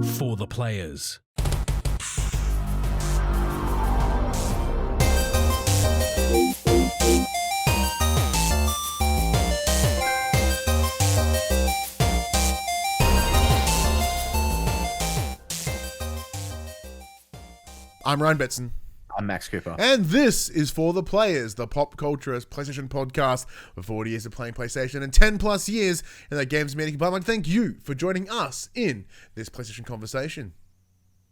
For the players. I'm Ryan Betson. I'm Max Cooper. And this is For the Players, the PopCulturists PlayStation Podcast with 40 years of playing PlayStation and 10 plus years in that games meeting. But I'd like to thank you for joining us in this PlayStation conversation.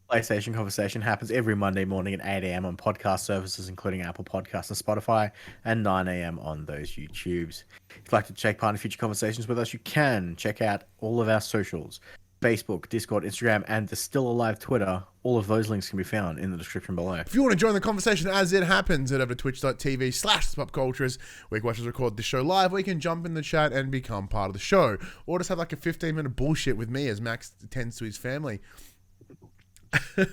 PlayStation Conversation happens every Monday morning at 8 a.m. on podcast services, including Apple Podcasts and Spotify, and 9 a.m. on those YouTubes. If you'd like to take part in future conversations with us, you can check out all of our socials. Facebook, Discord, Instagram, and the still alive Twitter. All of those links can be found in the description below. If you want to join the conversation as it happens, head over to twitch.tv/PopCulturists, where you can watch us record the show live, where you can jump in the chat and become part of the show. Or just have like a 15-minute bullshit with me as Max tends to his family. If you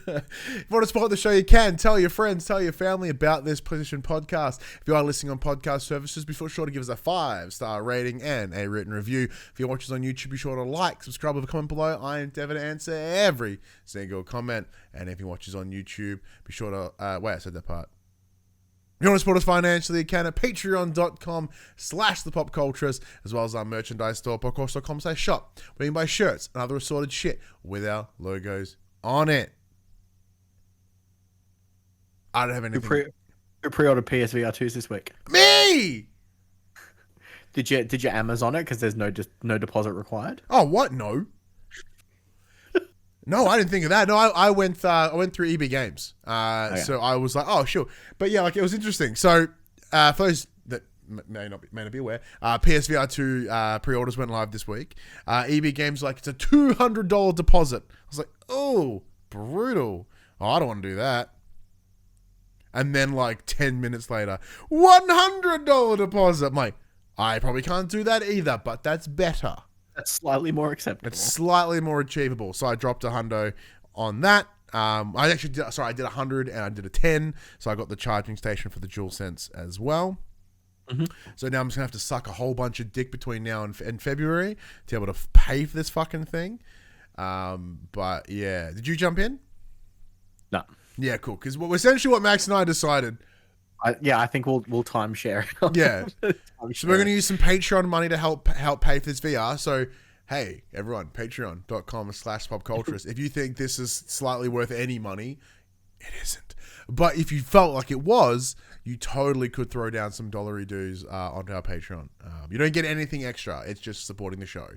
want to support the show, you can. Tell your friends, tell your family about this PlayStation podcast. If you are listening on podcast services, be sure to give us a 5-star rating and a written review. If you're watching us on YouTube, be sure to like, subscribe, leave a comment below. I endeavor to answer every single comment. And if you watch us on YouTube, be sure to... wait, I said that part. If you want to support us financially, you can at patreon.com/thepopculturists, as well as our merchandise store, popculturists.com/shop, where you can buy shirts and other assorted shit with our logos on it. I don't have anything. Who pre-ordered PSVR 2s this week? Me! Did you Amazon it because there's no deposit required? Oh, what? No. No, I didn't think of that. No, I went through EB Games. Okay. So I was like, oh, sure. But yeah, like it was interesting. So for those that may not be aware, PSVR 2 pre-orders went live this week. EB Games, like, it's a $200 deposit. I was like, oh, brutal. Oh, I don't want to do that. And then like 10 minutes later, $100 deposit. I'm like, I probably can't do that either, but that's better. That's slightly more acceptable. It's slightly more achievable. So I dropped $100 on that. I did 100 and I did a 10. So I got the charging station for the DualSense as well. Mm-hmm. So now I'm just going to have to suck a whole bunch of dick between now and February to be able to pay for this fucking thing. But yeah, did you jump in? No. Yeah, cool. Because essentially what Max and I decided. I think we'll timeshare. Yeah. So we're going to use some Patreon money to help pay for this VR. So, hey, everyone, patreon.com/popculturists. If you think this is slightly worth any money, it isn't. But if you felt like it was, you totally could throw down some dollary dues onto our Patreon. You don't get anything extra. It's just supporting the show.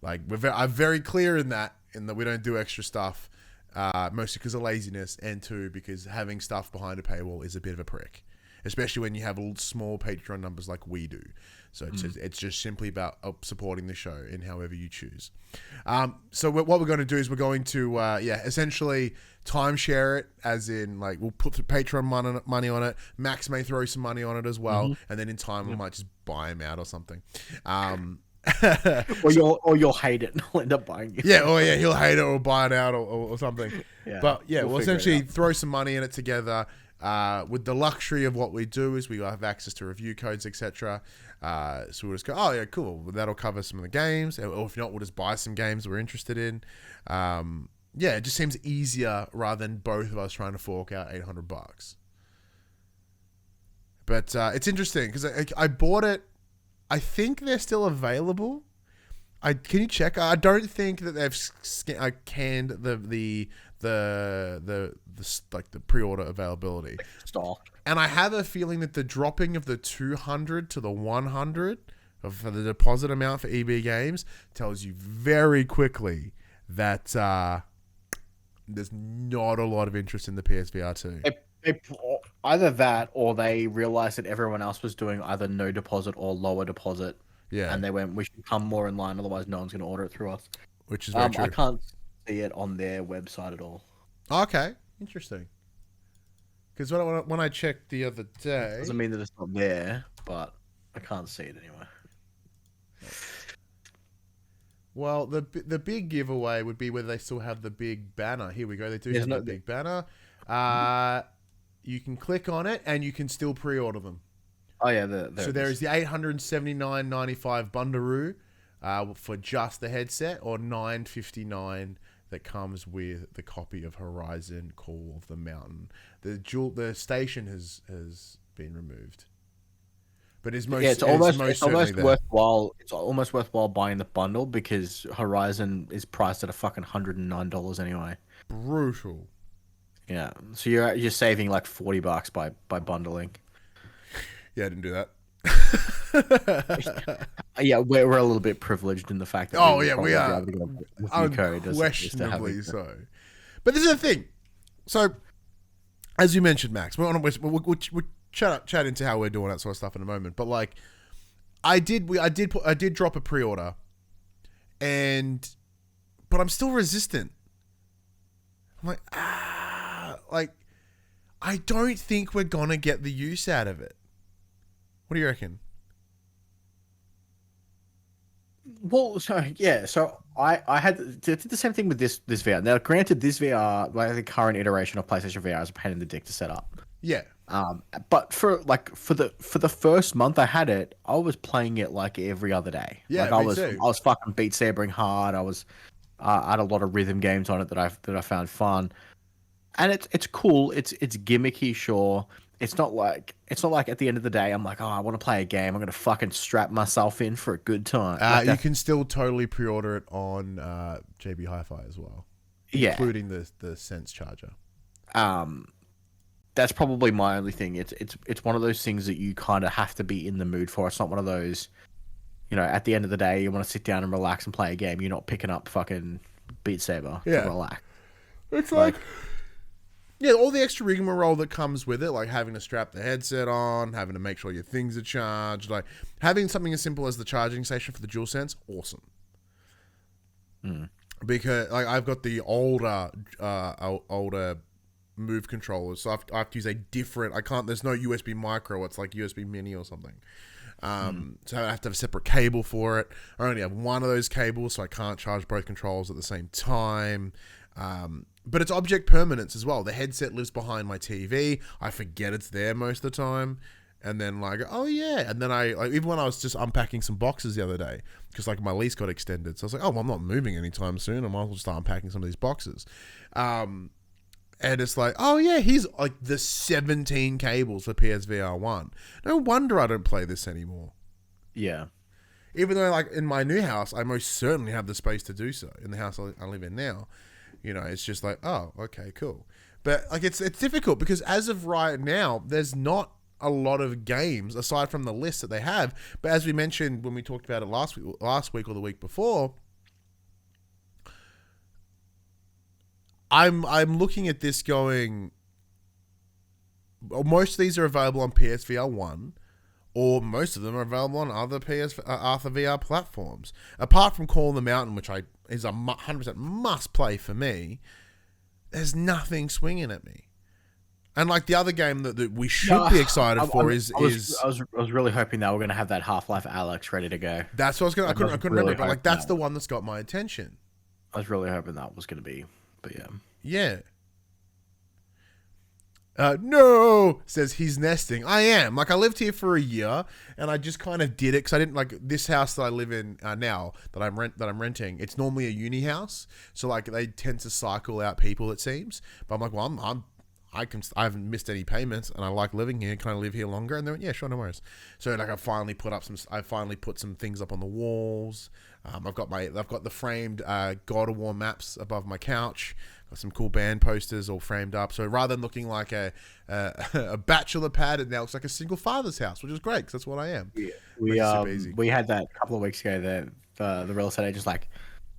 Like I'm very clear in that we don't do extra stuff. Mostly because of laziness, and 2, because having stuff behind a paywall is a bit of a prick, especially when you have small Patreon numbers like we do. So it's just simply about supporting the show in however you choose. So what we're going to do is we're going to essentially timeshare it, as in like we'll put the Patreon money on it. Max may throw some money on it as well, and then in time we might just buy him out or something. or you'll hate it and I'll end up buying it. Yeah, he'll hate it or buy it out or something. Yeah, but yeah, we'll essentially throw some money in it together. With the luxury of what we do is we have access to review codes, etc. So we'll just go, oh yeah, cool. That'll cover some of the games, or if not, we'll just buy some games we're interested in. Yeah, it just seems easier rather than both of us trying to fork out $800. But it's interesting because I bought it. I think they're still available. Can you check? I don't think that they've canned the pre-order availability. Stock. And I have a feeling that the dropping of the 200 to the 100 for the deposit amount for EB Games tells you very quickly that there's not a lot of interest in the PSVR 2. Either that, or they realized that everyone else was doing either no deposit or lower deposit. Yeah. And they went, we should come more in line, otherwise no one's going to order it through us. Which is very true. I can't see it on their website at all. Okay, interesting. Because when I checked the other day... Doesn't mean that it's not there, but I can't see it anyway. Well, the big giveaway would be whether they still have the big banner. Here we go. They do have the big banner. You can click on it and you can still pre-order them. Oh yeah, there is the $879.95 Bundaroo for just the headset, or $959 that comes with the copy of Horizon Call of the Mountain. The station has been removed, but it's almost worthwhile. It's almost worthwhile buying the bundle because Horizon is priced at a fucking $109 anyway. Brutal. Yeah, so you're saving like $40 by bundling. Yeah, I didn't do that. Yeah, we're a little bit privileged in the fact that we are unquestionably so. But this is the thing. So, as you mentioned, Max, we'll chat into how we're doing that sort of stuff in a moment. But like, I did drop a pre-order, but I'm still resistant. I'm like, I don't think we're gonna get the use out of it. What do you reckon? Well, so I did the same thing with this VR. Now, granted, this VR, like the current iteration of PlayStation VR, is a pain in the dick to set up. Yeah. But for the first month I had it, I was playing it like every other day. Yeah, like I was fucking Beat Sabering hard. I had a lot of rhythm games on it that I found fun, and it's cool. It's gimmicky, sure. It's not like at the end of the day I'm like, oh, I want to play a game. I'm gonna fucking strap myself in for a good time. You can still totally pre-order it on JB Hi-Fi as well, including the Sense charger. That's probably my only thing. It's one of those things that you kind of have to be in the mood for. It's not one of those, at the end of the day you want to sit down and relax and play a game. You're not picking up fucking Beat Saber to relax. It's like yeah, all the extra rigmarole that comes with it, like having to strap the headset on, having to make sure your things are charged, like having something as simple as the charging station for the DualSense, awesome. Because like I've got the older Move controllers, so I have to use a different. There's no USB micro. It's like USB mini or something. So I have to have a separate cable for it. I only have one of those cables, so I can't charge both controls at the same time. But it's object permanence as well. The headset lives behind my TV. I forget it's there most of the time. And then like, oh yeah. And then even when I was just unpacking some boxes the other day, because like my lease got extended. So I was like, oh, well, I'm not moving anytime soon. I might as well start unpacking some of these boxes. And it's like, oh yeah, here's like the 17 cables for PSVR 1. No wonder I don't play this anymore. Yeah. Even though like in my new house, I most certainly have the space to do so. In the house I live in now. It's just like, oh, okay, cool. But like it's difficult because as of right now, there's not a lot of games aside from the list that they have. But as we mentioned when we talked about it last week or the week before, I'm looking at this going, most of these are available on PSVR 1, or most of them are available on other VR platforms. Apart from Call of the Mountain, which is a 100% must play for me, there's nothing swinging at me. And like the other game that we should be excited for is I was really hoping that we're gonna have that Half-Life Alyx ready to go. That's what I was gonna. I couldn't remember, but like that's the one that's got my attention. I was really hoping that was gonna be, but yeah. Yeah. No, says he's nesting. I am. Like I lived here for a year, and I just kind of did it because I didn't like this house that I live in now that I'm renting. It's normally a uni house, so like they tend to cycle out people. It seems, but I'm like, well, I haven't missed any payments, and I like living here. Can I live here longer? And they went, yeah, sure, no worries. So like I finally put some things up on the walls. I've got the framed God of War maps above my couch. Got some cool band posters all framed up. So rather than looking like a bachelor pad, it now looks like a single father's house, which is great because that's what I am. Yeah. We had that a couple of weeks ago. The real estate agent's like,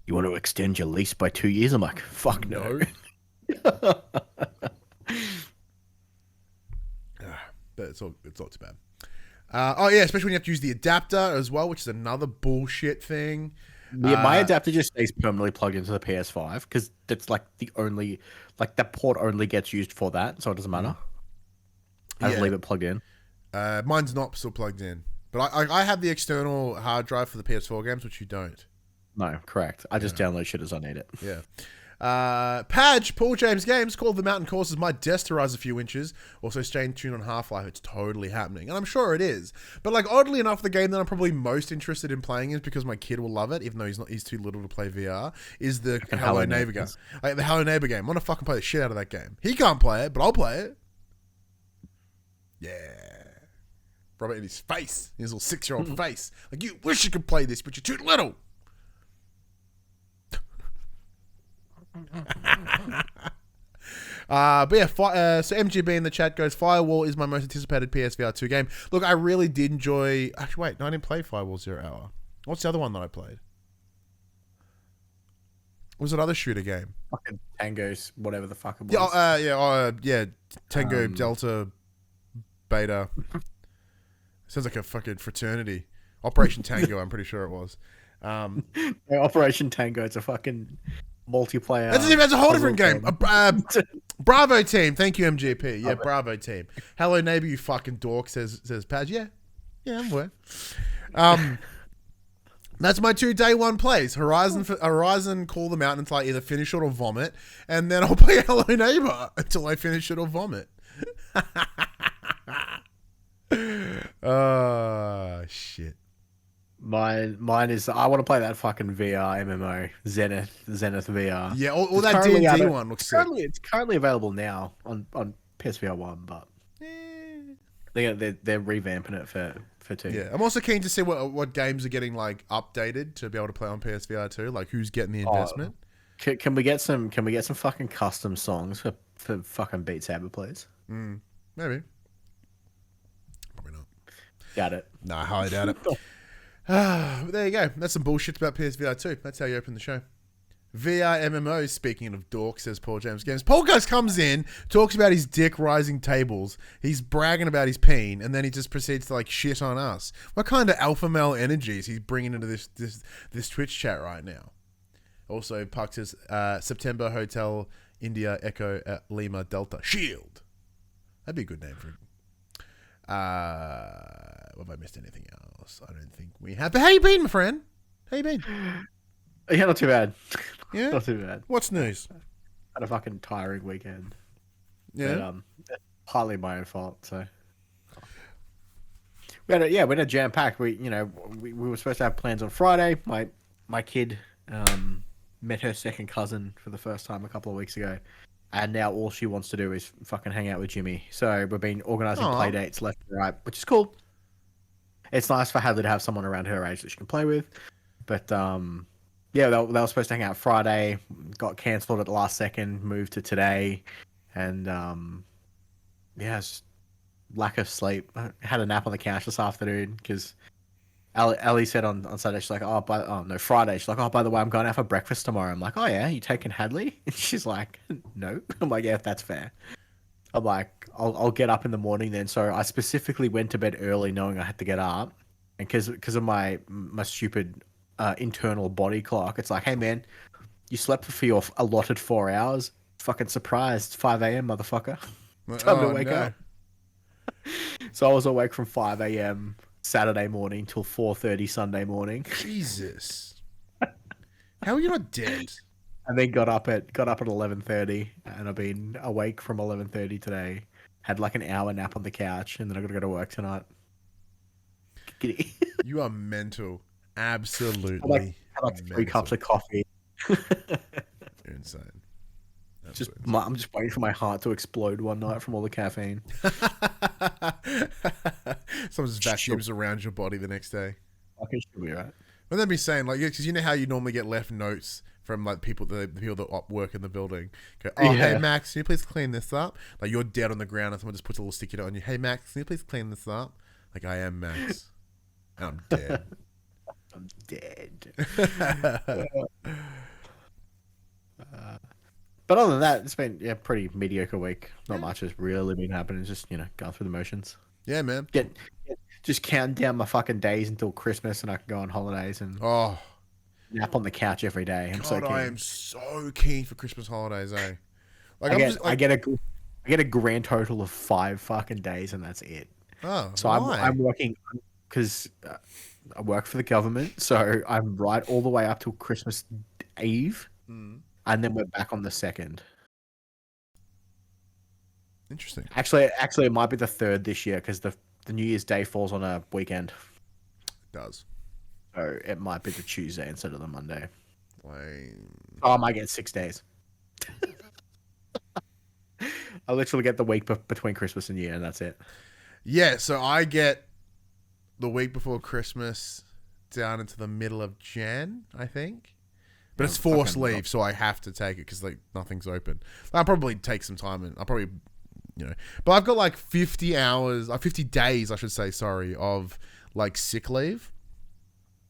"You want to extend your lease by 2 years?" I'm like, "Fuck no." But it's not too bad. Oh yeah, especially when you have to use the adapter as well, which is another bullshit thing. Yeah, my adapter just stays permanently plugged into the PS5 because that's like the only, like that port only gets used for that, so it doesn't matter. I just leave it plugged in. Mine's not still plugged in, but I have the external hard drive for the PS4 games, which you don't. No, correct. I just download shit as I need it. Yeah. Padge, Paul James Games, called the mountain courses my desk to rise a few inches. Also staying tuned on Half-Life. It's totally happening. And I'm sure it is. But like oddly enough, the game that I'm probably most interested in playing is because my kid will love it, even though he's too little to play VR, is the Hello Neighbor game. Like the Hello Neighbor game. I want to fucking play the shit out of that game. He can't play it, but I'll play it. Yeah. Rub it in his face. His little 6-year-old face. Like, you wish you could play this, but you're too little. But yeah, so MGB in the chat goes, Firewall is my most anticipated PSVR 2 game. Look, I really did enjoy... Actually, wait, no, I didn't play Firewall 0 Hour. What's the other one that I played? What was another shooter game? Fucking Tango's, whatever the fuck it was. Yeah, Tango, Delta, Beta. Sounds like a fucking fraternity. Operation Tango, I'm pretty sure it was. Operation Tango, it's a fucking... multiplayer. That's a whole different game. Bravo team. Thank you, MGP. Yeah, Bravo team. Hello neighbor, you fucking dork, says Paz. Yeah, I'm aware. That's my 2 day 1 plays. Horizon, Call the Mountain until I either finish it or vomit, and then I'll play Hello Neighbor until I finish it or vomit. Oh shit. Mine is I want to play that fucking VR MMO Zenith VR. Yeah, all that D&D one looks sick. It's currently available now on PSVR 1, but they're revamping it for 2. Yeah, I'm also keen to see what games are getting like updated to be able to play on PSVR 2. Like who's getting the investment? Can we get some fucking custom songs for fucking Beat Saber, please? Maybe. Probably not. Doubt it. No, I highly doubt it. But there you go. That's some bullshit about PSVR 2. That's how you open the show. VR MMO, speaking of dork, says Paul James Games. Paul Ghost comes in, talks about his dick rising tables. He's bragging about his peen, and then he just proceeds to like shit on us. What kind of alpha male energies he's bringing into this Twitch chat right now? Also, Puck says, September Hotel India Echo Lima Delta Shield. That'd be a good name for it. Have I missed anything else? I don't think we have. But how you been, my friend? How you been? Yeah, not too bad. Yeah? Not too bad. What's news? Had a fucking tiring weekend. Yeah. But, partly my own fault, so. We had a jam pack. We were supposed to have plans on Friday. My kid met her second cousin for the first time a couple of weeks ago. And now all she wants to do is fucking hang out with Jimmy. So we've been organising play dates left and right, which is cool. It's nice for Hadley to have someone around her age that she can play with. But they were supposed to hang out Friday, got cancelled at the last second, moved to today. And it's lack of sleep. I had a nap on the couch this afternoon because Ellie said on Saturday, she's like, Friday. She's like, oh, by the way, I'm going out for breakfast tomorrow. I'm like, oh yeah, you taking Hadley? And she's like, no. I'm like, yeah, that's fair. I'm like, I'll get up in the morning then. So I specifically went to bed early knowing I had to get up. And because of my stupid internal body clock, it's like, hey man, you slept for your allotted 4 hours. Fucking surprised. It's 5 a.m, motherfucker. Time to wake up. So I was awake from 5 a.m. Saturday morning till 4:30 Sunday morning. Jesus. How are you not dead? And then got up at 11:30, and I've been awake from 11:30 today. Had like an hour nap on the couch, and then I got to go to work tonight. Giddy. You are mental. Absolutely. I like 3 cups of coffee. You're insane. I'm just waiting for my heart to explode one night from all the caffeine. Someone just vacuums around your body the next day. Okay, should be right. But then be saying like, because you know how you normally get left notes from like the people that work in the building. Go, hey Max, can you please clean this up? Like you're dead on the ground and someone just puts a little sticky note on you. Hey Max, can you please clean this up? Like I am Max, and I'm dead. I'm dead. But other than that, it's been a pretty mediocre week. Not much has really been happening. It's just going through the motions. Yeah, man. Just counting down my fucking days until Christmas, and I can go on holidays and nap on the couch every day. I'm so keen. I am so keen for Christmas holidays, eh? Like I get a grand total of 5 fucking days, and that's it. Oh, so I'm working because I work for the government, so I'm right all the way up till Christmas Eve. and then we're back on the 2nd. Interesting. Actually, it might be the 3rd this year because the New Year's Day falls on a weekend. It does. So it might be the Tuesday instead of the Monday. Lame. Oh, I might get 6 days. I literally get the week between Christmas and New Year, and that's it. Yeah, so I get the week before Christmas down into the middle of Jan, I think. But it's forced leave, so I have to take it because like nothing's open. I'll probably take some time, and I'll probably, but I've got like 50 hours, 50 days, I should say, sorry, of like sick leave.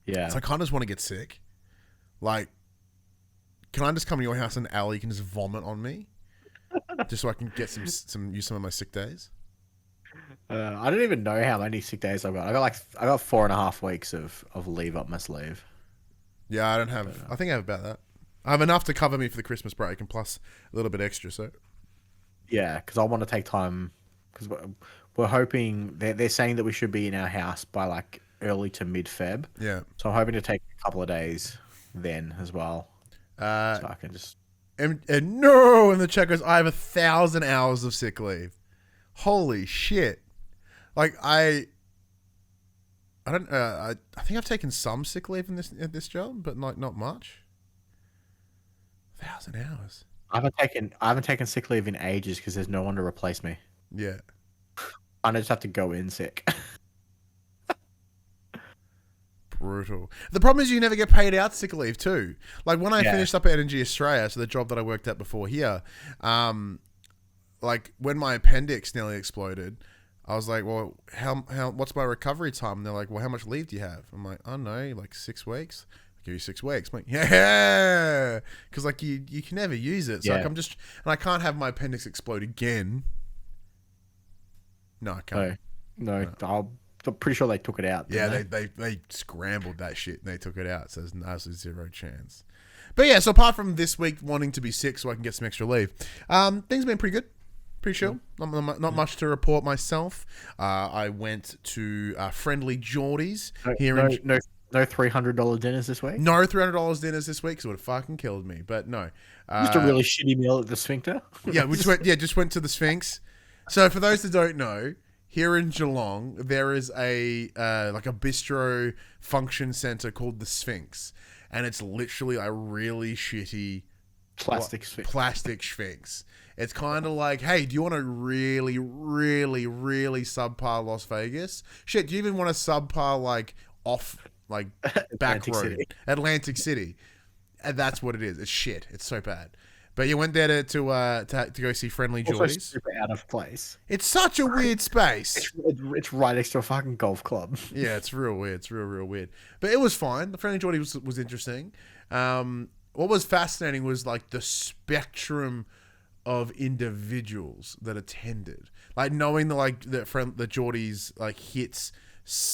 Yeah. So I kind of just want to get sick. Like, can I just come to your house and Allie can just vomit on me, just so I can get some use some of my sick days? I don't even know how many sick days I've got. I got 4.5 weeks of leave up my sleeve. Yeah, I don't have. I think I have about that. I have enough to cover me for the Christmas break and plus a little bit extra. So yeah, because I want to take time because we're hoping they're saying that we should be in our house by like early to mid Feb. Yeah. So I'm hoping to take a couple of days then as well. So I can just and no, in the chat goes, I have 1,000 hours of sick leave. Holy shit! Like I don't. I think I've taken some sick leave in this job, but not much. 1,000 hours. I haven't taken sick leave in ages because there's no one to replace me. Yeah. I just have to go in sick. Brutal. The problem is you never get paid out sick leave too. Like when I finished up at Energy Australia, so the job that I worked at before here, like when my appendix nearly exploded, I was like, well, how what's my recovery time? And they're like, well, how much leave do you have? I'm like, I don't know, like 6 weeks. I'll give you 6 weeks. I'm like, yeah, because like you can never use it. So like and I can't have my appendix explode again. No, I can't. No. I'm pretty sure they took it out. Yeah, they scrambled that shit and they took it out. So there's absolutely zero chance. But yeah, so apart from this week wanting to be sick so I can get some extra leave, things have been pretty good. Pretty chill. Not much to report myself. I went to Friendly Geordie's here in... No $300 dinners this week? No $300 dinners this week because it would have fucking killed me. But no. Just a really shitty meal at the Sphincter? Yeah, we just went to the Sphinx. So for those that don't know, here in Geelong, there is a bistro function center called the Sphinx, and it's literally a really shitty plastic Sphinx. It's kind of like, hey, do you want a really, really, really subpar Las Vegas? Shit, do you even want a subpar like off like back road Atlantic City? And that's what it is. It's shit. It's so bad. But you went there to go see Friendly Geordie's. Super out of place. It's such a weird space. It's right next to a fucking golf club. Yeah, it's real weird. It's real weird. But it was fine. The Friendly Geordie's was interesting. What was fascinating was like the spectrum of individuals that attended. Like knowing the Geordie's like hits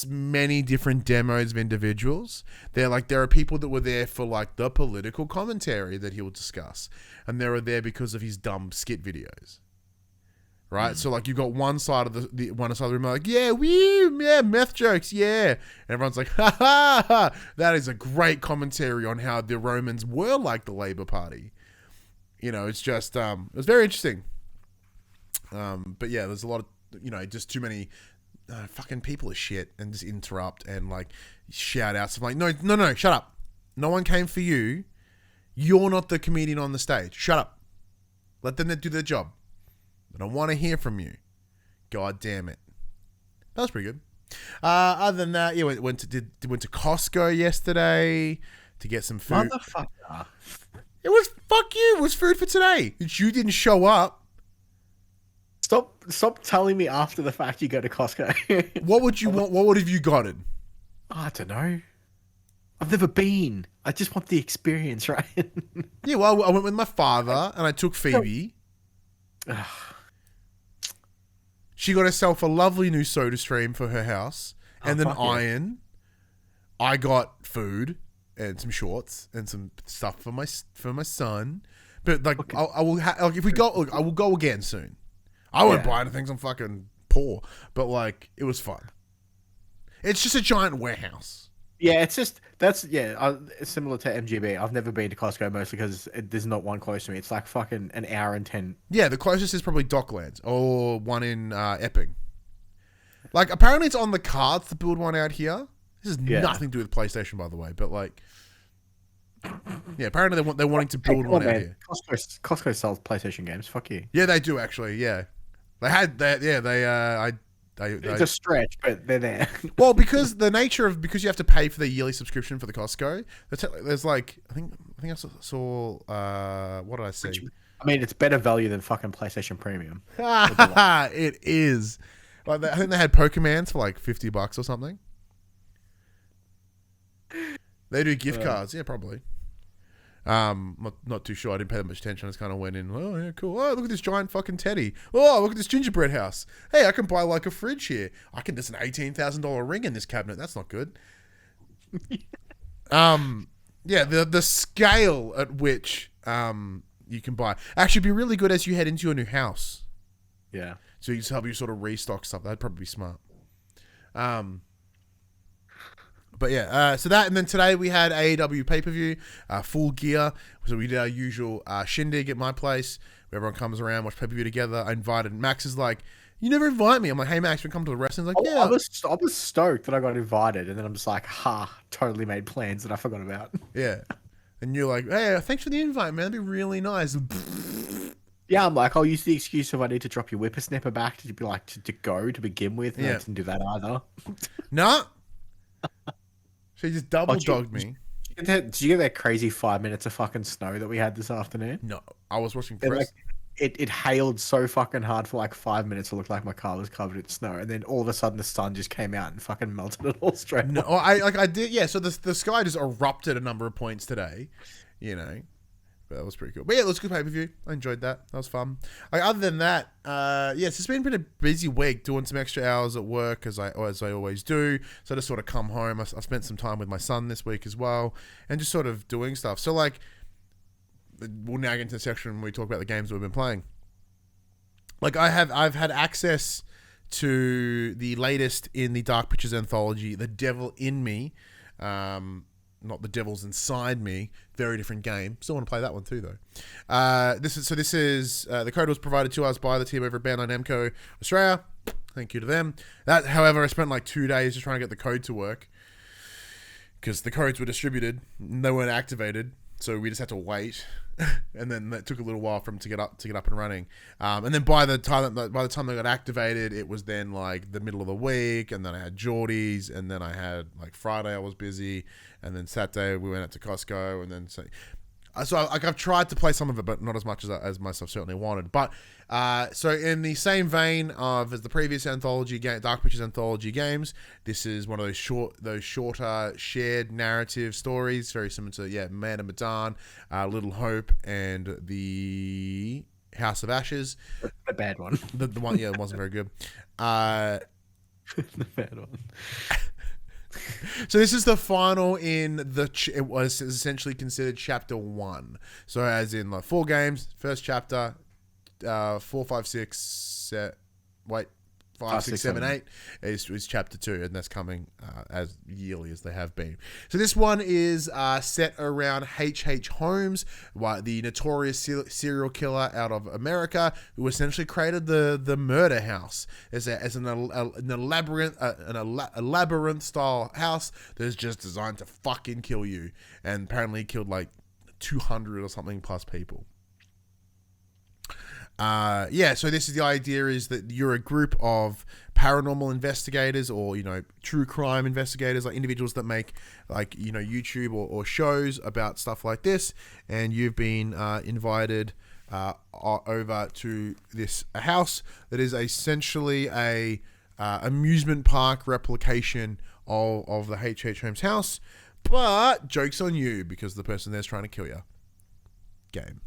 many different demos of individuals. There are people that were there for like the political commentary that he will discuss, and they were there because of his dumb skit videos. Right, so like you got one side of the one side of the room like, yeah, woo, yeah, meth jokes, yeah, and everyone's like, ha ha ha, that is a great commentary on how the Romans were like the Labour Party. It's just it was very interesting. But yeah, there's a lot of just too many. Fucking people are shit and just interrupt and like shout out stuff like no, shut up. No one came for you. You're not the comedian on the stage. Shut up. Let them do their job. I don't want to hear from you. God damn it. That was pretty good. Other than that, yeah, went to Costco yesterday to get some food. Motherfucker. It was fuck you. It was food for today. You didn't show up. Stop telling me after the fact you go to Costco. What would you want? What would have you gotten? I don't know. I've never been. I just want the experience, right? Yeah, well, I went with my father and I took Phoebe. She got herself a lovely new soda stream for her house and an iron. Yeah. I got food and some shorts and some stuff for my son. But like, okay. I will go again soon. I won't buy anything. I'm fucking poor, but like it was fun. It's just a giant warehouse. Yeah, it's just it's similar to MGB. I've never been to Costco mostly because there's not one close to me. It's like fucking an hour and 10. Yeah, the closest is probably Docklands or one in Epping. Like, apparently it's on the cards to build one out here. This has nothing to do with PlayStation, by the way, but like, yeah, apparently they're wanting to build one out here. Costco sells PlayStation games. Fuck you. Yeah, they do actually. Yeah, they had that. Yeah, It's a stretch, but they're there. Well, because you have to pay for the yearly subscription for the Costco. There's like I think I saw what did I say? I mean, it's better value than fucking PlayStation Premium. It is. Like I think they had Pokemans for like $50 or something. They do gift cards, yeah, probably. Not too sure. I didn't pay that much attention. I just kind of went in. Oh yeah, cool. Oh, look at this giant fucking teddy. Oh, look at this gingerbread house. Hey, I can buy like a fridge here. There's an $18,000 ring in this cabinet. That's not good. Yeah, the scale at which you can buy actually be really good as you head into your new house. Yeah. So you just help you sort of restock stuff. That'd probably be smart. But yeah, so that, and then today we had AEW pay-per-view, Full Gear. So we did our usual shindig at my place, where everyone comes around, watch pay-per-view together. I invited, Max is like, you never invite me. I'm like, hey Max, we come to the wrestling. He's like, yeah. I was stoked that I got invited, and then I'm just like, totally made plans that I forgot about. Yeah. And you're like, hey, thanks for the invite, man. That'd be really nice. Yeah, I'm like, I'll use the excuse if I need to drop your whippersnapper back to be like, to go to begin with. And I didn't do that either. Nah. So you just double-dogged me. Did you get that crazy 5 minutes of fucking snow that we had this afternoon? No, I was watching press. It hailed so fucking hard for like 5 minutes. It looked like my car was covered in snow, and then all of a sudden the sun just came out and fucking melted it all straight. No, I did. Yeah, so the sky just erupted a number of points today. You know, but that was pretty cool. But yeah, it was a good pay-per-view. I enjoyed that. That was fun. Other than that, it's been a pretty busy week doing some extra hours at work as I always do. So I just sort of come home. I spent some time with my son this week as well, and just sort of doing stuff. So like, we'll now get into the section when we talk about the games we've been playing. Like I've had access to the latest in the Dark Pictures anthology, The Devil in Me. Not The Devil's Inside Me. Very different game. Still want to play that one too, though. This is the code was provided to us by the team over at Bandai Namco Australia. Thank you to them. That, however, I spent like 2 days just trying to get the code to work because the codes were distributed, and they weren't activated, so we just had to wait. And then that took a little while for them to get up and running. And then by the time they got activated, it was then like the middle of the week, and then I had Geordies, and then I had like Friday I was busy, and then Saturday we went out to Costco, and then so I've tried to play some of it, but not as much as myself certainly wanted. But so in the same vein of as the previous anthology game, Dark Pictures anthology games, this is one of those shorter shared narrative stories, very similar to Man of Medan, Little Hope, and the House of Ashes. The bad one. The one, it wasn't very good. The bad one. So this is the final in it was essentially considered chapter 1. So as in like 4 games, first chapter, 4, 5, 6, 5, 6, 7, 8 is chapter 2, and that's coming as yearly as they have been. So this one is set around H.H. Holmes, the notorious serial killer out of America, who essentially created the murder house as a labyrinth style house that is just designed to fucking kill you, and apparently killed like 200 or something plus people. So this is the idea is that you're a group of paranormal investigators or, true crime investigators, like individuals that make like, YouTube or shows about stuff like this. And you've been invited over to this house that is essentially a amusement park replication of the H.H. Holmes house. But joke's on you because the person there's trying to kill you. Game.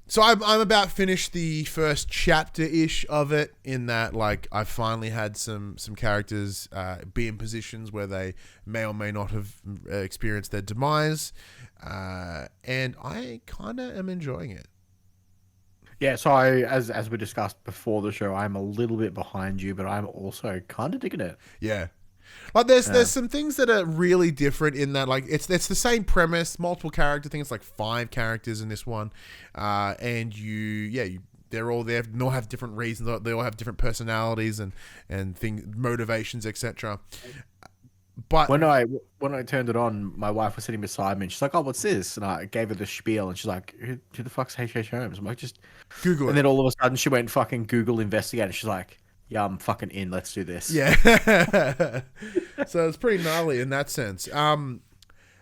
So I'm about finished the first chapter-ish of it, in that like I finally had some characters be in positions where they may or may not have experienced their demise, and I kind of am enjoying it. Yeah, so as we discussed before the show, I'm a little bit behind you, but I'm also kind of digging it. Yeah. Like there's some things that are really different in that, like it's the same premise, multiple character thing. It's like 5 characters in this one, and they're all there. They all have different reasons. They all have different personalities and motivations, etc. But when I turned it on, my wife was sitting beside me, and she's like, "Oh, what's this?" And I gave her the spiel, and she's like, "Who the fuck's H.H. Holmes?" I'm like, "Just Google it." And then all of a sudden, she went fucking Google investigate, and she's like, "Yeah, I'm fucking in. Let's do this." Yeah. So it's pretty gnarly in that sense.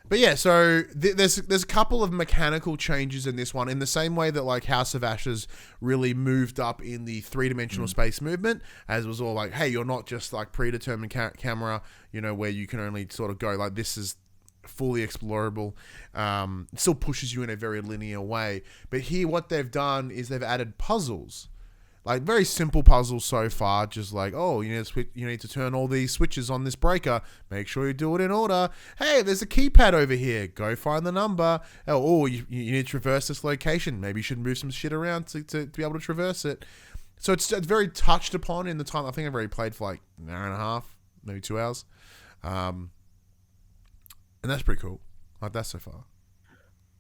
But yeah, so there's a couple of mechanical changes in this one, in the same way that like House of Ashes really moved up in the 3-dimensional space movement, as it was all like, hey, you're not just like predetermined camera, where you can only sort of go like this is fully explorable. It still pushes you in a very linear way. But here, what they've done is they've added puzzles. Like very simple puzzles so far, just like, oh, you need to turn all these switches on this breaker. Make sure you do it in order. Hey, there's a keypad over here. Go find the number. Oh, you need to traverse this location. Maybe you should move some shit around to be able to traverse it. So it's very touched upon in the time. I think I've already played for like an hour and a half, maybe 2 hours. And that's pretty cool. Like that so far.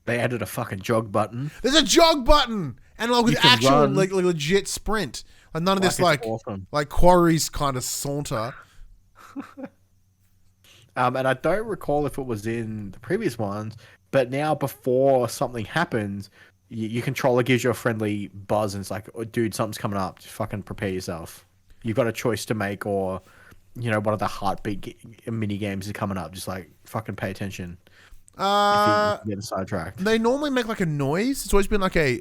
They added a fucking jog button. There's a jog button, and like with actual like legit sprint. Like none of this awesome. like Quarry's kind of saunter. And I don't recall if it was in the previous ones, but now before something happens, your controller gives you a friendly buzz, and it's like, oh, dude, something's coming up. Just fucking prepare yourself. You've got a choice to make, or one of the heartbeat mini games is coming up. Just like fucking pay attention. If you get sidetracked. They normally make like a noise. It's always been like an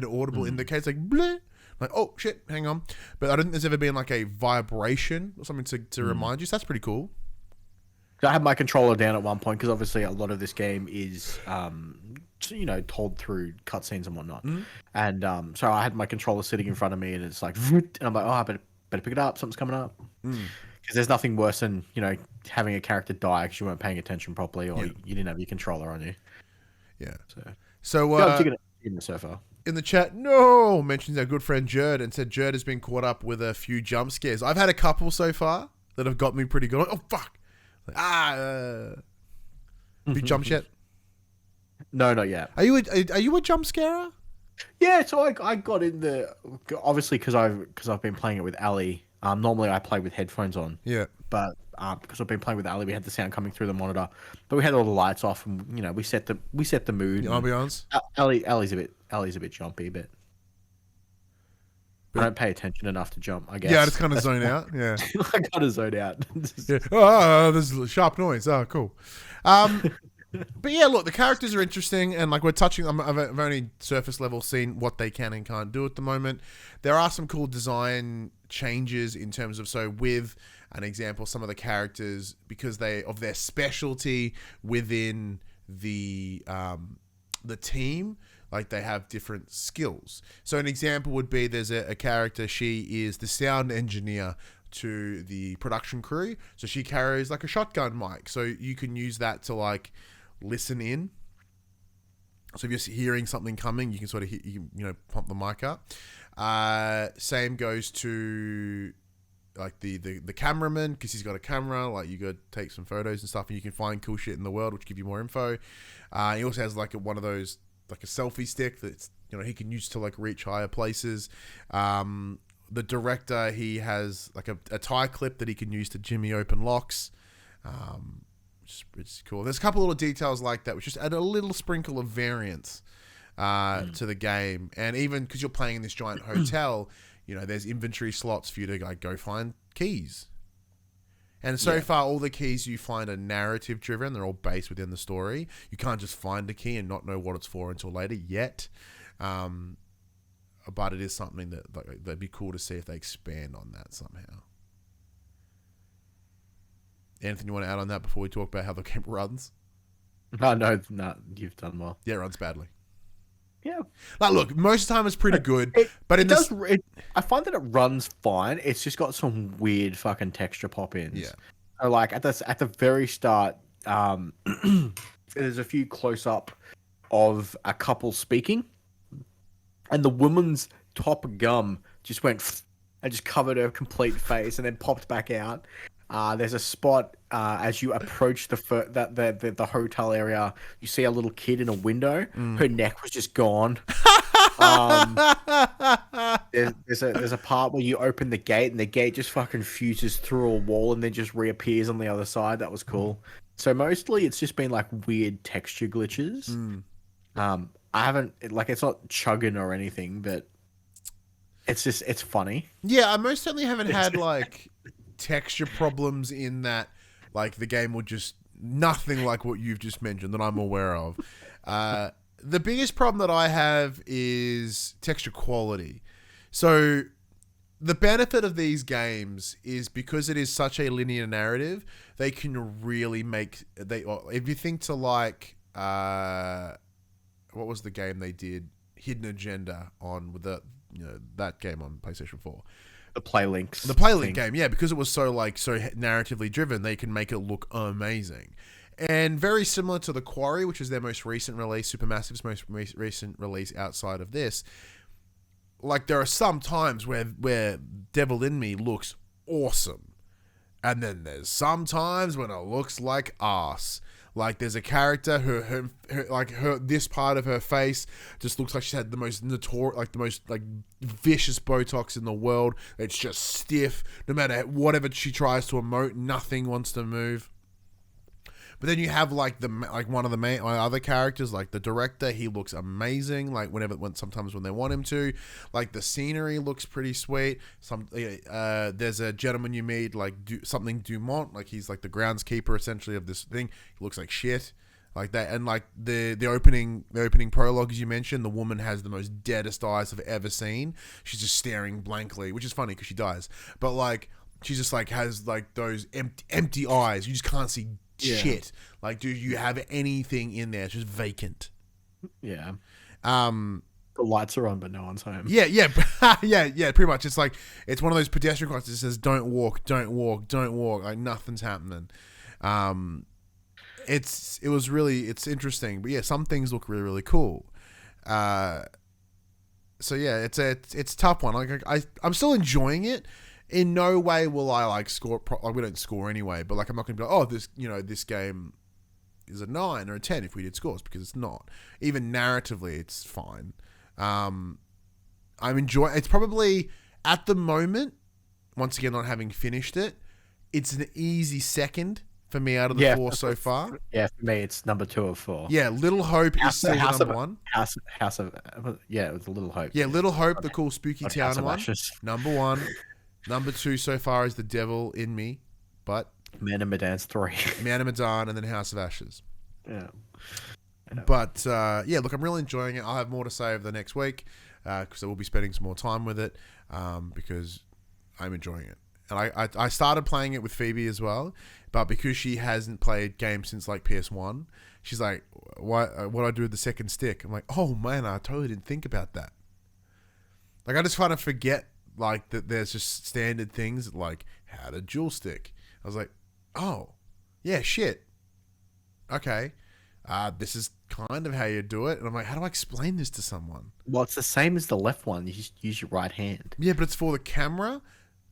audible indicator, like bleh, like oh shit, hang on. But I don't think there's ever been like a vibration or something to remind you. So that's pretty cool. I had my controller down at one point because obviously a lot of this game is told through cutscenes and whatnot. And so I had my controller sitting in front of me, and it's like, and I'm like, oh, I better pick it up. Something's coming up. Because there's nothing worse than having a character die because you weren't paying attention properly, or you didn't have your controller on you. Yeah. So in the sofa. In the chat, no mentions our good friend Jerd, and said Jerd has been caught up with a few jump scares. I've had a couple so far that have got me pretty good. Oh fuck! Have you jumped yet? No, not yet. Are you a jump scarer? Yeah. So I got in obviously because I've been playing it with Ali. Normally I play with headphones on. Yeah. But because I've been playing with Ali, we had the sound coming through the monitor, but we had all the lights off, and we set the mood. The ambiance. Ali's a bit jumpy, but I don't pay attention enough to jump, I guess. Yeah, I just kind of zone out. Yeah. I gotta zone out. Yeah. Oh, there's a sharp noise. Oh, cool. But yeah, look, the characters are interesting, and like we're touching, I've only surface level seen what they can and can't do at the moment. There are some cool design changes in terms of, so with an example, some of the characters, because of their specialty within the team, like they have different skills. So an example would be there's a character, she is the sound engineer to the production crew, so she carries like a shotgun mic, so you can use that to like listen in. So if you're hearing something coming, you can sort of pump the mic up. Same goes to like the cameraman, because he's got a camera, like you go take some photos and stuff, and you can find cool shit in the world which give you more info. He also has like one of those, like a selfie stick that's he can use to like reach higher places. The director, he has like a tie clip that he can use to jimmy open locks. It's cool. There's a couple little details like that which just add a little sprinkle of variance to the game. And even because you're playing in this giant hotel, there's inventory slots for you to like go find keys. And so far, all the keys you find are narrative driven. They're all based within the story. You can't just find a key and not know what it's for until later yet. But it is something that'd be cool to see if they expand on that somehow. Anything you want to add on that before we talk about how the game runs? No, you've done well. Yeah, it runs badly. Yeah. Like, look, most of the time it's pretty good, but I find that it runs fine. It's just got some weird fucking texture pop-ins. Yeah. So like at the very start, there's a few close-up of a couple speaking, and the woman's top gum just went and just covered her complete face and then popped back out. There's a spot as you approach the hotel area. You see a little kid in a window. Her neck was just gone. There's a part where you open the gate and the gate just fucking fuses through a wall and then just reappears on the other side. That was cool. So mostly it's just been like weird texture glitches. I haven't it's not chugging or anything, but it's funny. Yeah, I most certainly haven't had like texture problems in that like the game will just nothing like what you've just mentioned that I'm aware of. The biggest problem that I have is texture quality. So the benefit of these games is because it is such a linear narrative, they can really if you think to like what was the game they did? Hidden Agenda on with that game on PlayStation 4. The Playlinks. The Playlink game, yeah, because it was so narratively driven, they can make it look amazing. And very similar to The Quarry, which is their most recent release, Supermassive's most recent release outside of this. Like, there are some times where Devil in Me looks awesome. And then there's some times when it looks like arse. Like, there's a character, her this part of her face just looks like she's had the most vicious Botox in the world. It's just stiff. No matter whatever she tries to emote, nothing wants to move. But then you have one of the main other characters, like the director, he looks amazing. Like sometimes when they want him to, like the scenery looks pretty sweet. There's a gentleman you meet, something Dumont, like he's like the groundskeeper essentially of this thing. He looks like shit, like that. And like the opening prologue, as you mentioned, the woman has the most deadest eyes I've ever seen. She's just staring blankly, which is funny because she dies. But like she just like has like those empty eyes. You just can't see shit. Like, do you have anything in there? It's just vacant. Yeah. The lights are on, but no one's home. Yeah, pretty much. It's like, it's one of those pedestrian crossings that says, don't walk, don't walk, don't walk. Like, nothing's happening. It's interesting. But yeah, some things look really, really cool. So yeah, it's a tough one. Like, I'm still enjoying it. In no way will I like score. We don't score anyway, but like I'm not going to be like, this game is a 9 or a 10 if we did scores, because it's not. Even narratively, it's fine. I'm enjoying. It's probably at the moment, once again, not having finished it, it's an easy second for me out of the 4 so far. Yeah, for me, it's number 2 of 4. Yeah, Little Hope is still number 1. House of it was Little Hope. Yeah, Little Hope, the cool spooky town one, number 1. Number 2 so far is The Devil in Me, but Man of Medan's 3. Man of Medan, and then House of Ashes. Yeah. But look, I'm really enjoying it. I'll have more to say over the next week because I will be spending some more time with it because I'm enjoying it. And I started playing it with Phoebe as well, but because she hasn't played games since like PS1, she's like, what do I do with the second stick? I'm like, oh man, I totally didn't think about that. Like, I just kind of forget like that there's just standard things like how to dual stick. I was like, oh yeah, shit, okay, this is kind of how you do it. And I'm like, how do I explain this to someone? Well, it's the same as the left one. You just use your right hand. Yeah, but it's for the camera,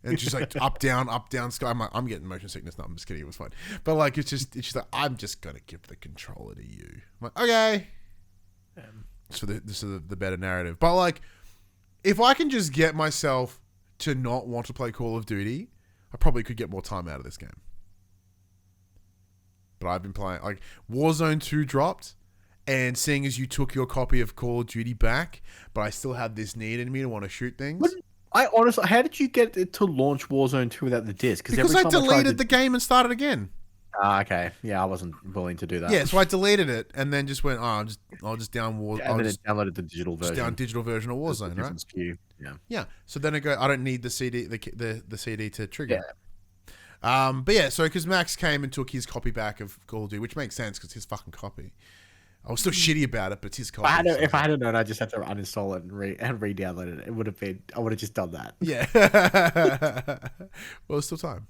and it's just like up down sky. I'm like, I'm getting motion sickness. No, I'm just kidding, it was fine. But like it's just like, I'm just gonna give the controller to you. I'm like, okay, so this is the better narrative. But like, if I can just get myself to not want to play Call of Duty, I probably could get more time out of this game. But I've been playing, like, Warzone 2 dropped, and seeing as you took your copy of Call of Duty back, but I still have this need in me to want to shoot things. I honestly, how did you get it to launch Warzone 2 without the disc? Because I deleted the game and started again. Okay. Yeah, I wasn't willing to do that. Yeah, so I deleted it and then just went, I'll just download. Yeah, and then downloaded the digital version. Just down digital version of Warzone, right? SKU. Yeah. Yeah. So then I don't need the CD, the CD to trigger. Yeah. But yeah, so because Max came and took his copy back of Call of Duty, which makes sense because it's his fucking copy. I was still shitty about it, but it's his copy. If I hadn't known, I just had to uninstall it and re-download it. It would have been. I would have just done that. Yeah. Well, it's still time.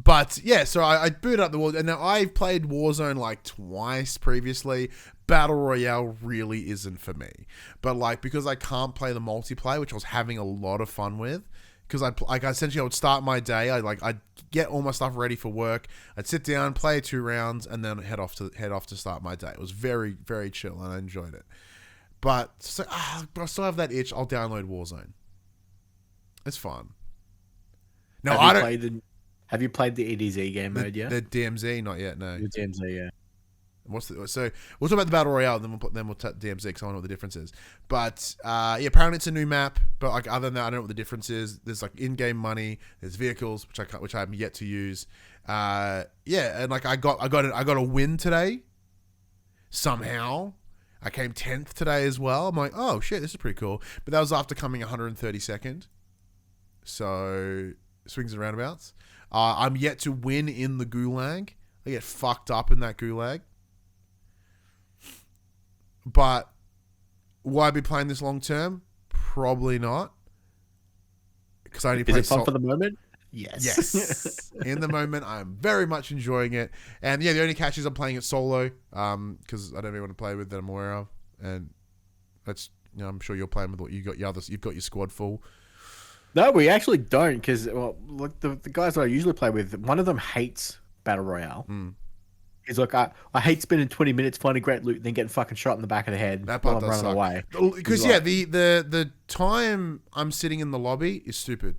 But yeah, so I booted up the Warzone, and now I've played Warzone like twice previously. Battle Royale really isn't for me. But like, because I can't play the multiplayer, which I was having a lot of fun with, because I essentially I would start my day. I'd get all my stuff ready for work. I'd sit down, play 2 rounds, and then head off to start my day. It was very, very chill, and I enjoyed it. But so, I still have that itch. I'll download Warzone. It's fun. No, Have you played the EDZ game mode yet? The DMZ, not yet. No. The DMZ, yeah. So we'll talk about the battle royale, and then we'll tap DMZ because I don't know what the difference is. But yeah, apparently it's a new map. But like other than that, I don't know what the difference is. There's like in-game money. There's vehicles which I haven't yet to use. Yeah, and like I got a win today. Somehow, I came 10th today as well. I'm like, oh shit, this is pretty cool. But that was after coming 132nd. So swings and roundabouts. I'm yet to win in the gulag. I get fucked up in that gulag. But will I be playing this long term? Probably not. Because I only play. Is it fun for the moment? Yes. Yes. In the moment, I'm very much enjoying it. And yeah, the only catch is I'm playing it solo. Because I don't really want to play with that I'm aware of. And that's I'm sure you're playing with what you got. You've got your squad full. No, we actually don't. Because look, the guys that I usually play with, one of them hates Battle Royale. He's like, I hate spending 20 minutes finding great loot, then getting fucking shot in the back of the head that part while I'm running away. Because yeah, the time I'm sitting in the lobby is stupid.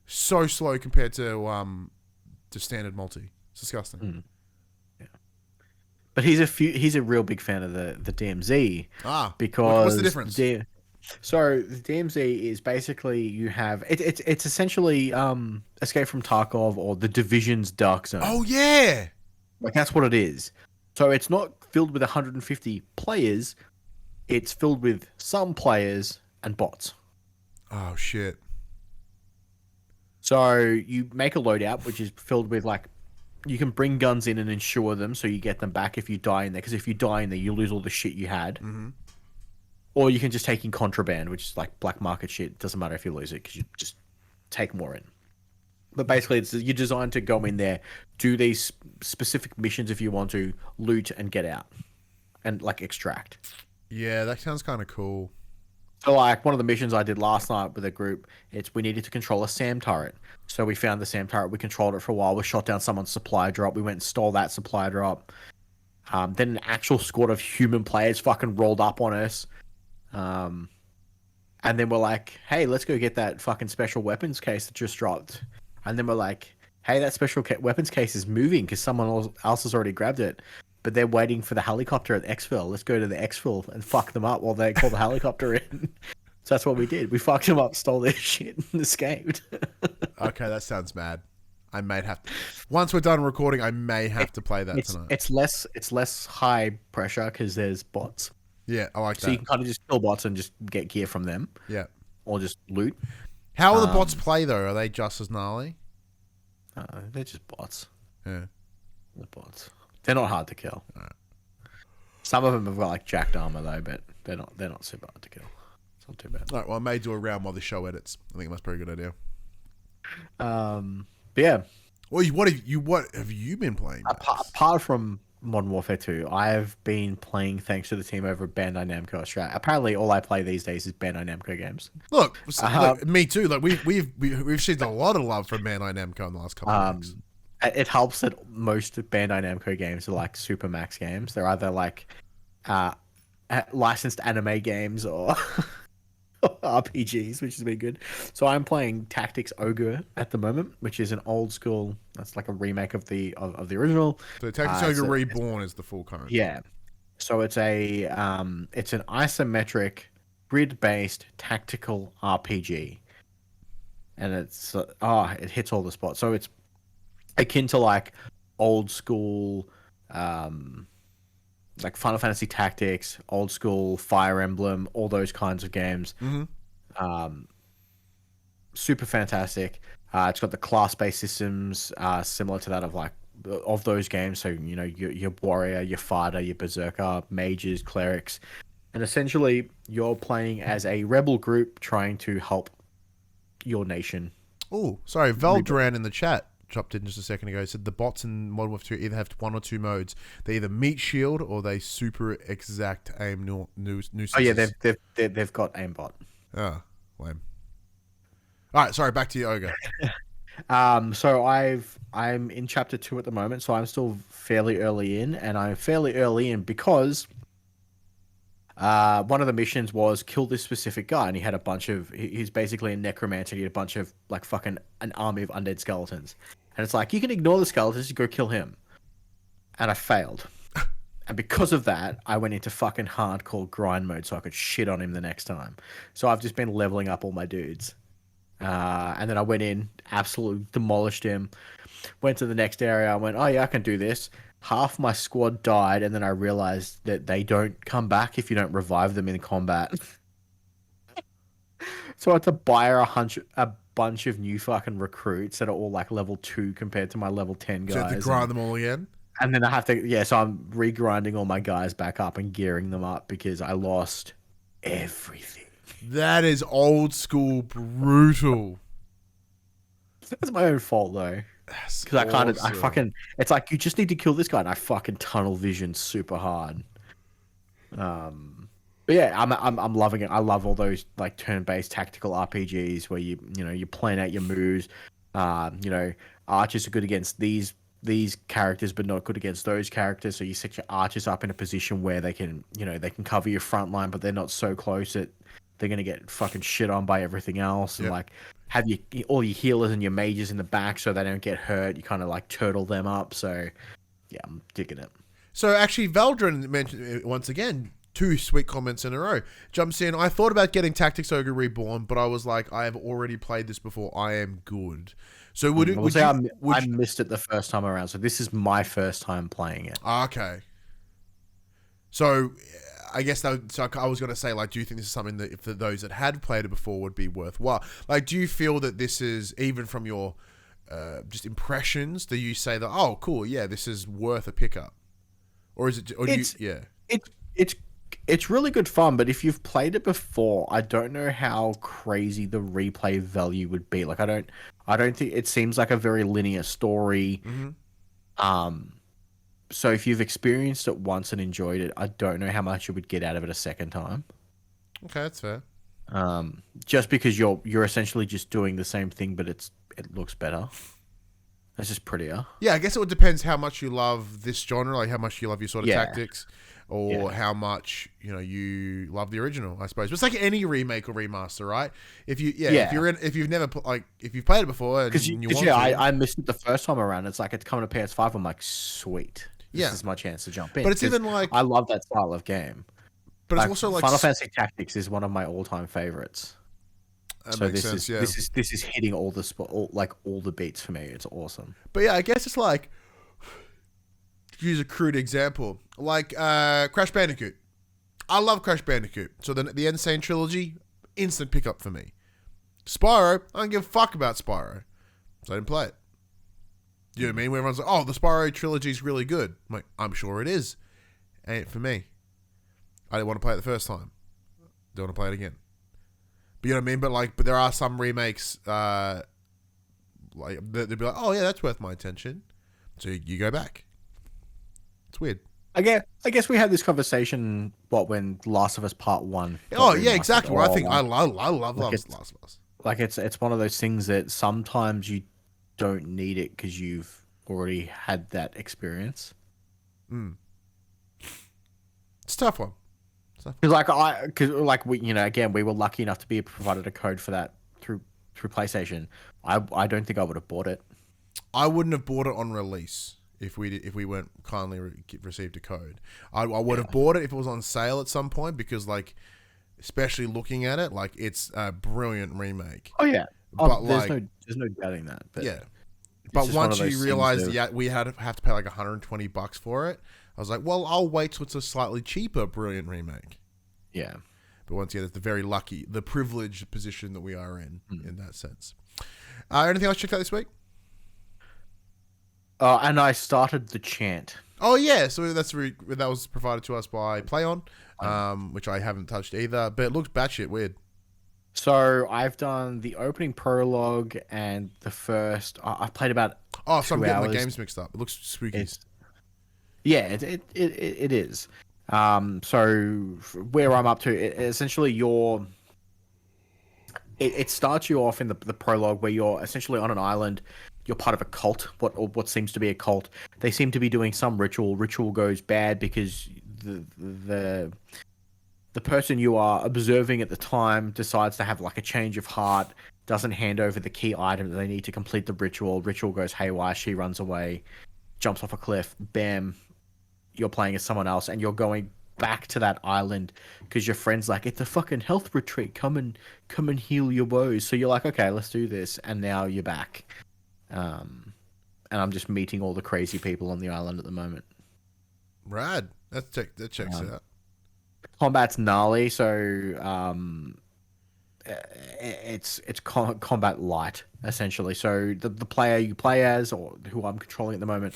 So slow compared to standard multi. It's disgusting. Yeah. But he's a real big fan of the DMZ. Because what's the difference? So the DMZ is basically you have it's essentially Escape from Tarkov or the Division's Dark Zone. Oh yeah. Like, that's what it is. So it's not filled with 150 players. It's filled with some players and bots. Oh, shit. So you make a loadout, which is filled with, like, you can bring guns in and insure them so you get them back if you die in there. Because if you die in there, you lose all the shit you had. Mm-hmm. Or you can just take in contraband, which is like black market shit. It doesn't matter if you lose it because you just take more in. But basically, you're designed to go in there, do these specific missions if you want to, loot and get out, and like extract. Yeah, that sounds kind of cool. So like one of the missions I did last night with a group, we needed to control a SAM turret. So we found the SAM turret, we controlled it for a while, we shot down someone's supply drop, we went and stole that supply drop. Then an actual squad of human players fucking rolled up on us. And then we're like, hey, let's go get that fucking special weapons case that just dropped. And then we're like, hey, that special weapons case is moving because someone else has already grabbed it. But they're waiting for the helicopter at the exfil. Let's go to the exfil and fuck them up while they call the helicopter in. So that's what we did. We fucked them up, stole their shit, and escaped. Okay, that sounds mad. I may have to. Once we're done recording, I may have to play that tonight. It's less high pressure because there's bots. Yeah, I like that. So you can kind of just kill bots and just get gear from them. Yeah. Or just loot. How will the bots play, though? Are they just as gnarly? They're just bots. Yeah. They're bots. They're not hard to kill. Right. Some of them have got like jacked armor though, but they're not super hard to kill. It's not too bad. All right, well, I may do a round while the show edits. I think that's a pretty good idea. But yeah. Well, what have you been playing? Apart from Modern Warfare 2, I have been playing thanks to the team over at Bandai Namco Australia. Apparently, all I play these days is Bandai Namco games. Look, me too. Like we've received a lot of love from Bandai Namco in the last couple of weeks. It helps that most Bandai Namco games are like Super Max games. They're either like licensed anime games or RPGs, which has been good. So I'm playing Tactics Ogre at the moment, which is an old school. That's like a remake of the original. So Tactics Ogre Reborn is the full current. Yeah. So it's an isometric grid-based tactical RPG, and it hits all the spots. So it's akin to like old school, like Final Fantasy Tactics, old school Fire Emblem, all those kinds of games. Mm-hmm. Super fantastic. It's got the class-based systems similar to that of those games. So you know your warrior, your fighter, your berserker, mages, clerics, and essentially you're playing as a rebel group trying to help your nation. Oh, sorry, Veldran in the chat dropped in just a second ago. He said the bots in Modern Warfare 2 either have one or two modes. They either meat shield or they super exact aim nuisances. Oh yeah, they've got aimbot. Oh, lame. All right, sorry, back to you, Ogre. So I'm in chapter 2 at the moment, so I'm still fairly early in, and I'm fairly early in because one of the missions was kill this specific guy, and he had a bunch of he's basically a necromancer. He had a bunch of like fucking an army of undead skeletons, and it's like you can ignore the skeletons, you go kill him, and I failed. And because of that, I went into fucking hardcore grind mode so I could shit on him the next time. So I've just been leveling up all my dudes. And then I went in, absolutely demolished him. Went to the next area. I went, oh yeah, I can do this. Half my squad died, and then I realized that they don't come back if you don't revive them in combat. So I had to buy a bunch of new fucking recruits that are all like level 2 compared to my level 10 guys. So you have to grind them all again? And then I have to, so I'm re-grinding all my guys back up and gearing them up because I lost everything. That is old school brutal. That's my own fault though. Because I fucking, it's like you just need to kill this guy, and I fucking tunnel vision super hard. But yeah, I'm loving it. I love all those like turn-based tactical RPGs where you're playing out your moves. Archers are good against these characters, but not good against those characters. So you set your archers up in a position where they can cover your front line, but they're not so close that they're gonna get fucking shit on by everything else. And like have all your healers and your mages in the back so they don't get hurt. You kind of like turtle them up. So yeah, I'm digging it. So actually, Valdrin mentioned once again 2 sweet comments in a row. Jumps in. I thought about getting Tactics Ogre Reborn, but I was like, I have already played this before. I am good. So I missed it the first time around, so this is my first time playing it. Okay. So I guess I was going to say, like, do you think this is something that for those that had played it before would be worthwhile? Like, do you feel that this is, even from your just impressions, do you say that, oh, cool, yeah, this is worth a pickup? Or is it, It's really good fun, but if you've played it before, I don't know how crazy the replay value would be. Like, I don't think it seems like a very linear story. Mm-hmm. So if you've experienced it once and enjoyed it, I don't know how much you would get out of it a second time. Okay, that's fair. Just because you're essentially just doing the same thing, but it looks better. It's just prettier. Yeah, I guess it would depends how much you love this genre, like how much you love your sort of tactics, or how much you love the original, I suppose. But it's like any remake or remaster, right? If you've played it before, I missed it the first time around. It's like it's coming to PS5. I'm like, sweet, this is my chance to jump in. But it's even like I love that style of game. But it's also like Final Fantasy Tactics is one of my all-time favorites. So this is hitting all the beats for me. It's awesome. But yeah, I guess it's like, to use a crude example, like Crash Bandicoot. I love Crash Bandicoot. So the Insane Trilogy, instant pickup for me. Spyro, I don't give a fuck about Spyro. So I didn't play it. You know what I mean? Where everyone's like, oh, the Spyro Trilogy is really good. I'm like, I'm sure it is. Ain't for me. I didn't want to play it the first time. Don't want to play it again. But you know what I mean? But there are some remakes, like they'd be like, oh yeah, that's worth my attention. So you go back. It's weird. I guess we had this conversation when Last of Us Part 1. Oh yeah, exactly. I think I love Last of Us. Like it's one of those things that sometimes you don't need it because you've already had that experience. It's a tough one. Because we were lucky enough to be provided a code for that through PlayStation. I don't think I would have bought it. I wouldn't have bought it on release if we weren't kindly received a code. I would have bought it if it was on sale at some point because especially looking at it, it's a brilliant remake. Oh yeah, but there's no doubting that. But yeah, but once you realize we have to pay $120 for it. I was like, well, I'll wait till it's a slightly cheaper Brilliant remake. Yeah. But once again, it's the privileged position that we are in that sense. Anything else checked out this week? And I started The Chant. Oh, yeah. So that was provided to us by PlayOn, which I haven't touched either, but it looks batshit weird. So I've done the opening prologue and the first... I've played about 2 hours. So I'm getting my games mixed up. It looks spooky. Yeah, it is. So where I'm up to, essentially, it starts you off in the prologue where you're essentially on an island. You're part of a cult, what seems to be a cult. They seem to be doing some ritual. Ritual goes bad because the person you are observing at the time decides to have like a change of heart, doesn't hand over the key item that they need to complete the ritual. Ritual goes haywire. She runs away, jumps off a cliff. Bam, you're playing as someone else, and you're going back to that island because your friend's like, it's a fucking health retreat. Come and heal your woes. So you're like, okay, let's do this, and now you're back. And I'm just meeting all the crazy people on the island at the moment. Rad. That checks out. Combat's gnarly, so it's combat light essentially. So the player you play as, or who I'm controlling at the moment,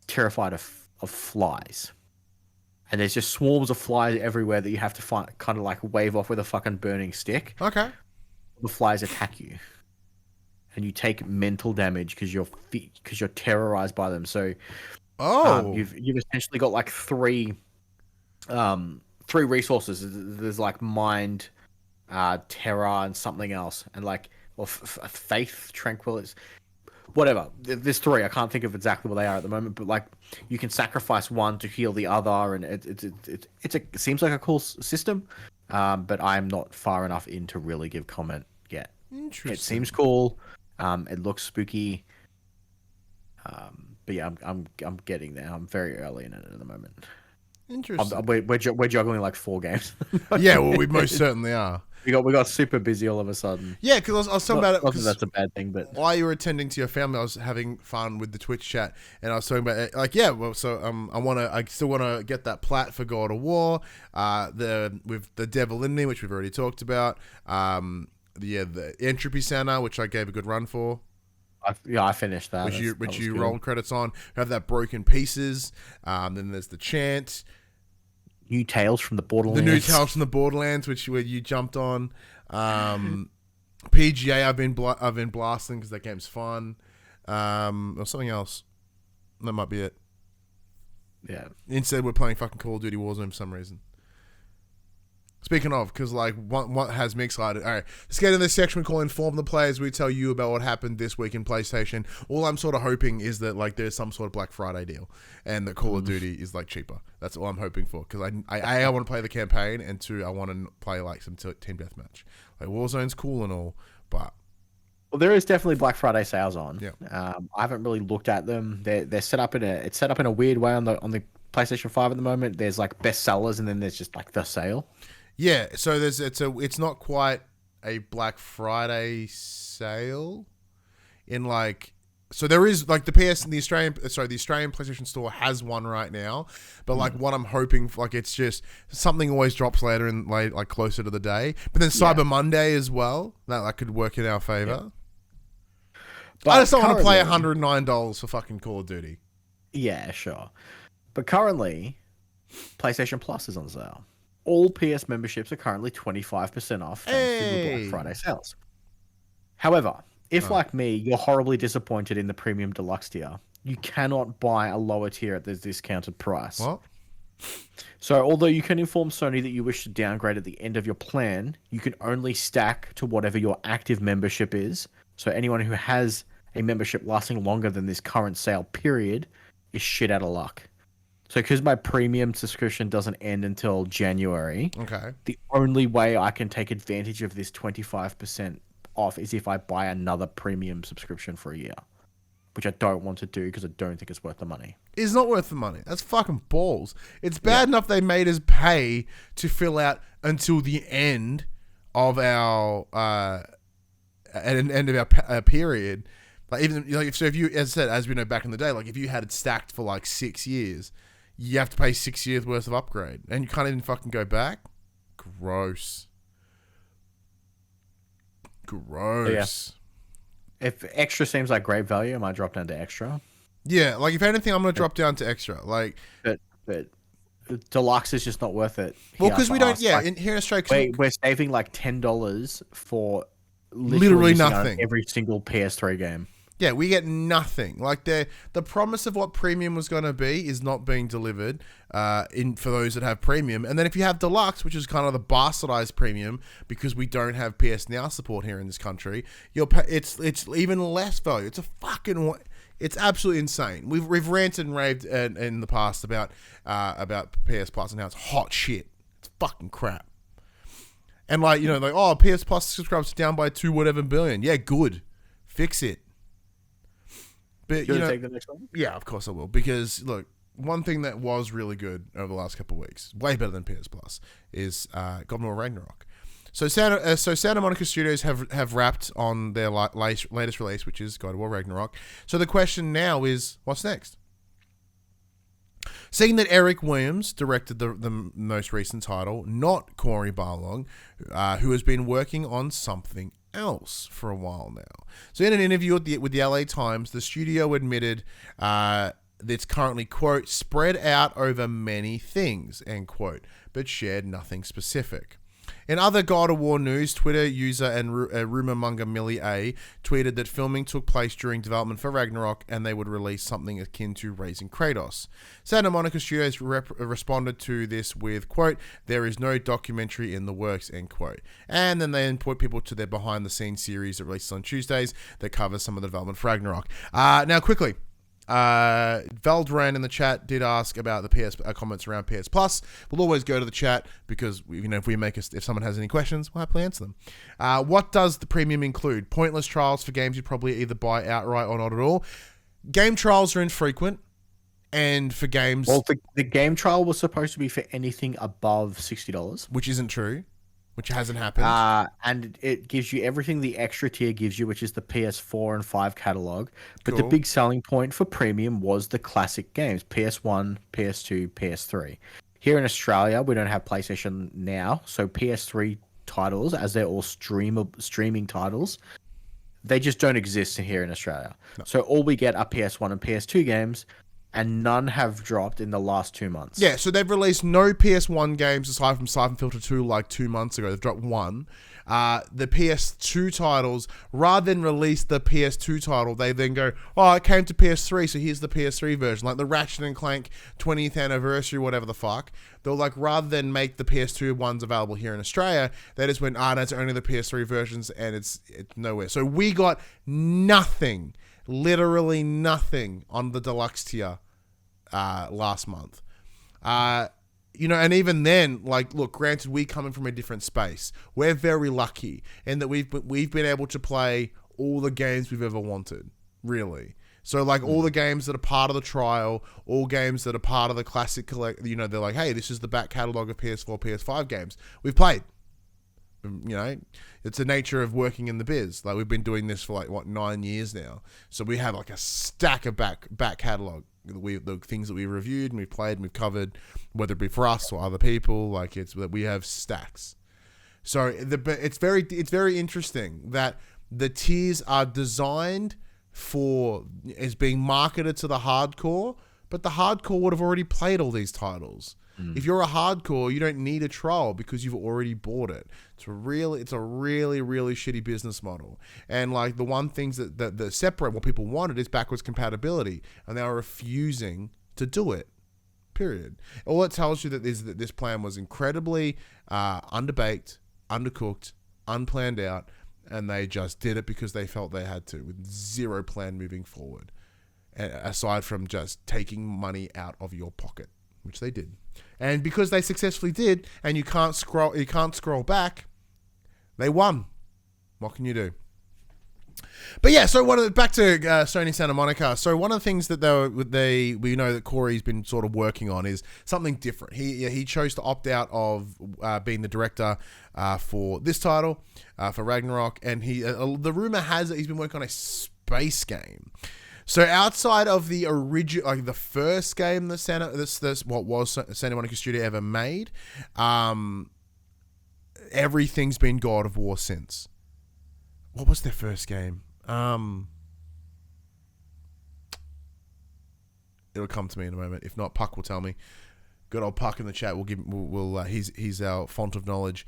terrified of flies, and there's just swarms of flies everywhere that you have to find, kind of like wave off with a fucking burning stick. Okay. The flies attack you, and you take mental damage because you're terrorized by them. So, you've essentially got like three resources. There's like mind, terror, and something else, and like faith, tranquility, whatever. There's three. I can't think of exactly what they are at the moment, but like you can sacrifice one to heal the other, and it seems like a cool system. But I'm not far enough in to really give comment yet. Interesting. It seems cool. It looks spooky. But yeah, I'm getting there. I'm very early in it at the moment. Interesting. We're juggling like 4 games. Yeah, well, we most certainly are. We got super busy all of a sudden. Yeah, because I was talking about it. Not that that's a bad thing, but while you were attending to your family, I was having fun with the Twitch chat, and I was talking about it, like, yeah, well, so I still wanna get that plat for God of War, with the Devil in Me, which we've already talked about, the Entropy Center, which I gave a good run for. I finished that. Which you rolled credits on. We have that Broken Pieces. Then there's the Chant. New Tales from the Borderlands. The New Tales from the Borderlands, where you jumped on. PGA I've been blasting because that game's fun. Or something else. That might be it. Yeah. Instead, we're playing fucking Call of Duty Warzone for some reason. Speaking of, because like what has me excited. All right, let's get in this section we call Inform the Players. We tell you about what happened this week in PlayStation. All I'm sort of hoping is that like there's some sort of Black Friday deal, and that Call of Duty is like cheaper. That's all I'm hoping for, because I want to play the campaign, and 2, I want to play like some team deathmatch. Like Warzone's cool and all, but there is definitely Black Friday sales on. Yeah. I haven't really looked at them. They're set up in a weird way on the PlayStation 5 at the moment. There's like best sellers, and then there's just like the sale. Yeah, so it's not quite a Black Friday sale in like, so there is like the Australian PlayStation Store has one right now, but like what I'm hoping for, like it's just something always drops later in like closer to the day, but then Cyber Monday as well, that could work in our favor. Yeah. I just don't want to play $109 for fucking Call of Duty. Yeah, sure. But currently, PlayStation Plus is on sale. All PS memberships are currently 25% off thanks to the Black Friday sales. However, if like me, you're horribly disappointed in the Premium Deluxe tier, you cannot buy a lower tier at the discounted price. What? So although you can inform Sony that you wish to downgrade at the end of your plan, you can only stack to whatever your active membership is. So anyone who has a membership lasting longer than this current sale period is shit out of luck. So because my premium subscription doesn't end until January, okay, the only way I can take advantage of this 25% off is if I buy another premium subscription for a year, which I don't want to do because I don't think it's worth the money. It's not worth the money. That's fucking balls. It's bad enough they made us pay to fill out until the end of our period. Like even like if you, as I said, as we know back in the day, like if you had it stacked for like 6 years, you have to pay 6 years worth of upgrade, and you can't even fucking go back. Gross. Yeah. If extra seems like great value, I might drop down to extra. Yeah, like if anything, I'm gonna drop down to extra. Like, but deluxe is just not worth it. Well, because we don't. Yeah, like, here in Australia, we're saving like $10 for literally nothing. Every single PS3 game. Yeah, we get nothing. Like the promise of what premium was going to be is not being delivered for those that have premium. And then if you have deluxe, which is kind of the bastardized premium because we don't have PS Now support here in this country, it's even less value. It's absolutely insane. We've ranted and raved in the past about PS Plus and how it's hot shit. It's fucking crap. And PS Plus subscribers down by 2 whatever billion. Yeah, good. Fix it. But you want to take the next one? Yeah, of course I will. Because look, one thing that was really good over the last couple of weeks, way better than PS Plus, is God of War Ragnarok. So Santa Monica Studios have wrapped on their latest release, which is God of War Ragnarok. So the question now is, what's next? Seeing that Eric Williams directed the most recent title, not Corey Barlog, who has been working on something else for a while now. So in an interview with the LA Times, the studio admitted that it's currently, quote, spread out over many things, end quote, but shared nothing specific. In other God of War news, Twitter user and rumor monger Millie A tweeted that filming took place during development for Ragnarok and they would release something akin to Raising Kratos. Santa Monica Studios responded to this with, quote, there is no documentary in the works, end quote. And then they point people to their behind-the-scenes series that releases on Tuesdays that covers some of the development for Ragnarok. Now, quickly. Valdran in the chat did ask about the PS comments around PS Plus. We'll always go to the chat because if someone has any questions, we'll happily answer them. What does the premium include? Pointless trials for games you probably either buy outright or not at all. Game trials are infrequent, and for games, well, the game trial was supposed to be for anything above $60, which isn't true. Which hasn't happened. And it gives you everything the extra tier gives you, which is the PS4 and 5 catalog. But Cool. the big selling point for premium was the classic games, PS1, PS2, PS3. Here in Australia, we don't have PlayStation Now, so PS3 titles, as they're all streaming titles, they just don't exist here in Australia. No. So all we get are PS1 and PS2 games, and none have dropped in the last 2 months. Yeah, so they've released no PS1 games aside from Siphon Filter 2 like 2 months ago. They've dropped one. The PS2 titles, rather than release the PS2 title, they then go, oh, it came to PS3, so here's the PS3 version. Like the Ratchet and Clank 20th anniversary, whatever the fuck. They'll rather than make the PS2 ones available here in Australia, they just went, that's only the PS3 versions, and it's nowhere. So we got nothing, literally nothing on the deluxe tier last month. And even then, look, granted, we coming from a different space. We're very lucky in that we've been able to play all the games we've ever wanted, really. So, all the games that are part of the trial, all games that are part of the classic collect, they're like, hey, this is the back catalog of PS4, PS5 games we've played. It's the nature of working in the biz. We've been doing this for 9 years now. So we have a stack of back catalog. The things that we reviewed and we've played and we've covered, whether it be for us or other people, it's that we have stacks. So it's very interesting that the tiers are designed is being marketed to the hardcore, but the hardcore would have already played all these titles. If you're a hardcore, you don't need a trial because you've already bought it. It's a really, really shitty business model. And the one things that separate what people wanted is backwards compatibility, and they are refusing to do it. Period. All it tells you that this plan was incredibly underbaked, undercooked, unplanned out, and they just did it because they felt they had to, with zero plan moving forward, aside from just taking money out of your pocket, which they did. And because they successfully did, and you can't scroll back, they won. What can you do? But yeah, so back to Sony Santa Monica. So one of the things that we know that Corey's been sort of working on is something different. He chose to opt out of being the director for this title, for Ragnarok, and the rumor has that he's been working on a space game. So outside of the original, the first game that Santa Monica Studio ever made, everything's been God of War since. What was their first game? It'll come to me in a moment. If not, Puck will tell me. Good old Puck in the chat. He's our font of knowledge.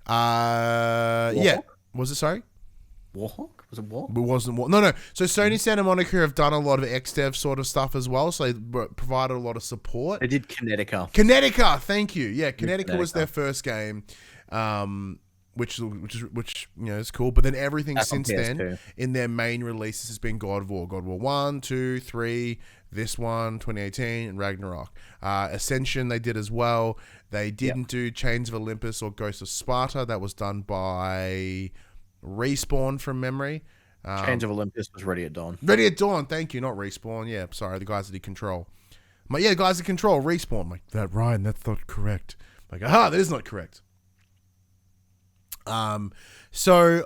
Yeah. Was it, sorry? Warhawk? Was it War? It wasn't War. No. So Sony Santa Monica have done a lot of XDev sort of stuff as well. So they provided a lot of support. They did Kinetica, thank you. Yeah, Kinetica was their first game. Which is cool. But then everything since then in their main releases has been God of War 1, 2, 3, this one 2018, and Ragnarok. Ascension they did as well. They didn't do Chains of Olympus or Ghost of Sparta. That was done by Respawn from memory. Chains of Olympus was Ready at Dawn. Ready at Dawn, thank you, not Respawn. Yeah, sorry, the guys that did Control. The guys at Control, Respawn. I'm like, that Ryan, that's not correct. I'm like, that is not correct. So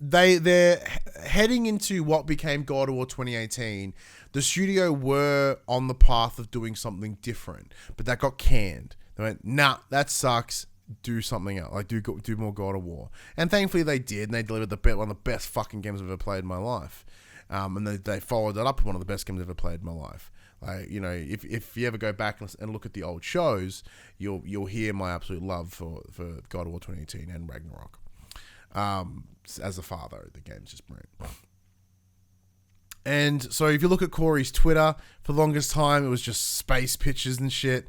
they're heading into what became God of War 2018. The studio were on the path of doing something different, but that got canned. They went, nah, that sucks. Do something else. Like do more God of War. And thankfully they did, and they delivered one of the best fucking games I've ever played in my life. And they followed that up with one of the best games I've ever played in my life. Like, if you ever go back and look at the old shows, you'll hear my absolute love for God of War 2018 and Ragnarok. As a father, the game's just brilliant. And so if you look at Corey's Twitter, for the longest time it was just space pictures and shit.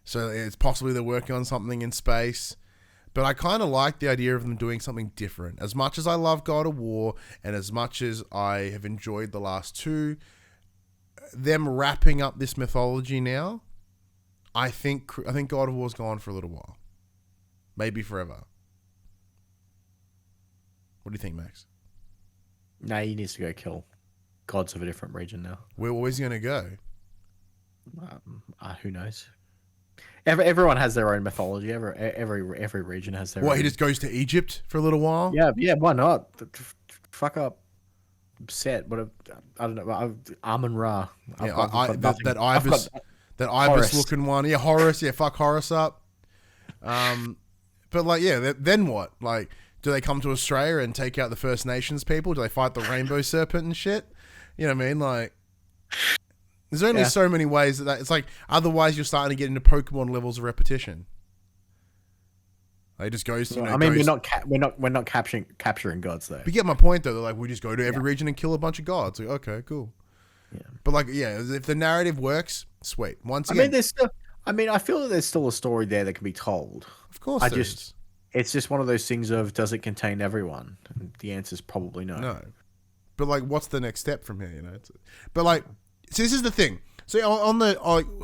So it's possibly they're working on something in space. But I kind of like the idea of them doing something different. As much as I love God of War, and as much as I have enjoyed the last two, them wrapping up this mythology now, I think God of War's gone for a little while. Maybe forever. What do you think, Max? Nah, he needs to go kill gods of a different region now. Where's he going to go? Who knows? Everyone has their own mythology. Every region has their own. He just goes to Egypt for a little while? Yeah, why not? Fuck up. Set, but I don't know. Amun-Ra. That Ibis looking one. Yeah, Horus. Yeah, fuck Horus up. But then what? Like, do they come to Australia and take out the First Nations people? Do they fight the rainbow serpent and shit? You know what I mean? Like, there's only so many ways that it's like. Otherwise, you're starting to get into Pokemon levels of repetition. It just goes to. We're not capturing gods though. But you get my point though. They're like, we just go to every region and kill a bunch of gods. Like, okay, cool. Yeah. But if the narrative works, sweet. Once again, I feel that there's still a story there that can be told. Of course, it's just one of those things of, does it contain everyone? And the answer is probably no. No. But what's the next step from here? So this is the thing. So on the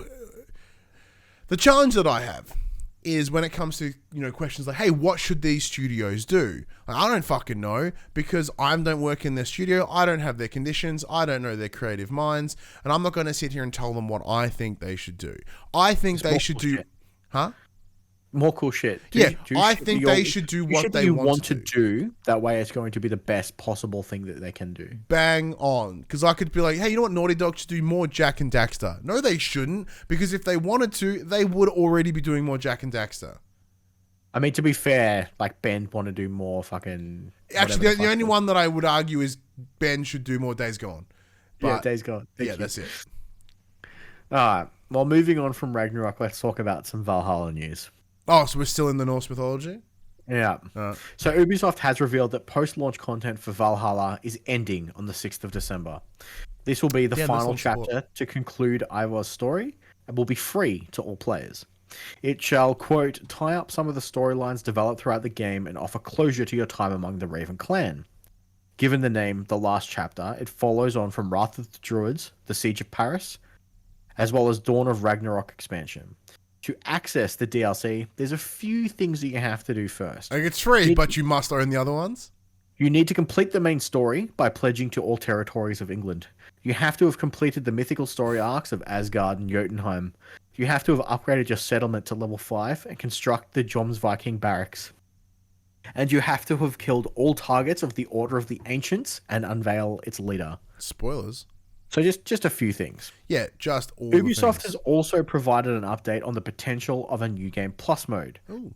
challenge that I have is when it comes to questions like, hey, what should these studios do? I don't fucking know, because I don't work in their studio. I don't have their conditions. I don't know their creative minds, and I'm not going to sit here and tell them what I think they should do. I think they should do, more cool shit. I think they should do what they want to do. That way it's going to be the best possible thing that they can do. Bang on. Because I could be like, hey, you know what? Naughty Dog should do more Jak and Daxter. No, they shouldn't. Because if they wanted to, they would already be doing more Jak and Daxter. I mean, to be fair, Ben want to do more fucking... Actually, the only one that I would argue is Ben should do more Days Gone. But, Days Gone. That's it. All right. Well, moving on from Ragnarok, let's talk about some Valhalla news. Oh, so we're still in the Norse mythology? Yeah. So Ubisoft has revealed that post-launch content for Valhalla is ending on the 6th of December. This will be the final chapter to conclude Ivor's story and will be free to all players. It shall, quote, tie up some of the storylines developed throughout the game and offer closure to your time among the Raven clan. Given the name The Last Chapter, it follows on from Wrath of the Druids, The Siege of Paris, as well as Dawn of Ragnarok expansion. To access the DLC, there's a few things that you have to do first. It's free, but you must own the other ones? You need to complete the main story by pledging to all territories of England. You have to have completed the mythical story arcs of Asgard and Jotunheim. You have to have upgraded your settlement to level 5 and construct the Jomsviking barracks. And you have to have killed all targets of the Order of the Ancients and unveil its leader. Spoilers. So just a few things. Yeah, just all Ubisoft has also provided an update on the potential of a New Game Plus mode. Ooh.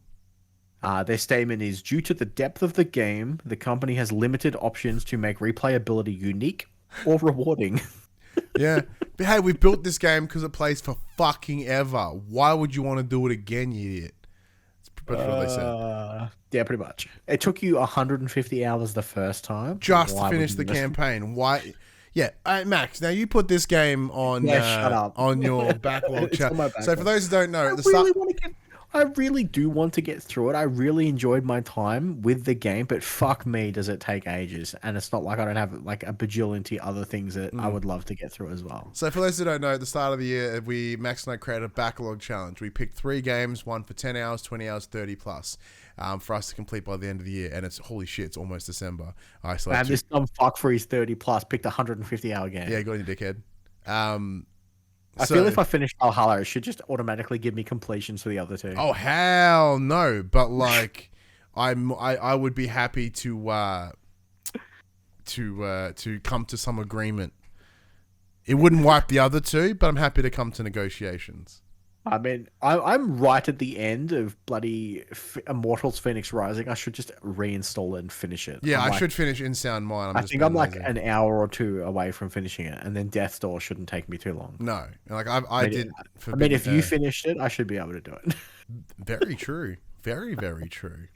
Their statement is, due to the depth of the game, the company has limited options to make replayability unique or rewarding. Yeah. But hey, we built this game because it plays for fucking ever. Why would you want to do it again, you idiot? But that's what they said. Yeah, pretty much. It took you 150 hours the first time. Just Why to would finish you the miss- campaign. Why? Yeah, Max. Now you put this game on Shut up. on your backlog It's chat. on my So for backlog. those who don't know, at the really start, want to get. I really do want to get through it. I really enjoyed my time with the game, but fuck me, does it take ages? And it's not like I don't have like a bajillion other things that I would love to get through as well. So for those who don't know, at the start of the year, Max and I created a backlog challenge. We picked 3 games, one for 10 hours, 20 hours, 30 plus, for us to complete by the end of the year. And it's holy shit, it's almost December. I still have And this dumb fuck for his 30 plus picked a 150-hour game. yeah, go on, you dickhead. I feel if I finish Valhalla, it should just automatically give me completions for the other 2. Oh hell no! But like, I would be happy to come to some agreement. It wouldn't wipe the other 2, but I'm happy to come to negotiations. I mean, I'm right at the end of bloody Immortals Phoenix Rising. I should just reinstall it and finish it. Yeah, I should finish In Sound Mind. I think I'm like an hour or 2 away from finishing it, and then Death's Door shouldn't take me too long. No, like I did. I mean, if you finished it, I should be able to do it. Very true. Very, very true.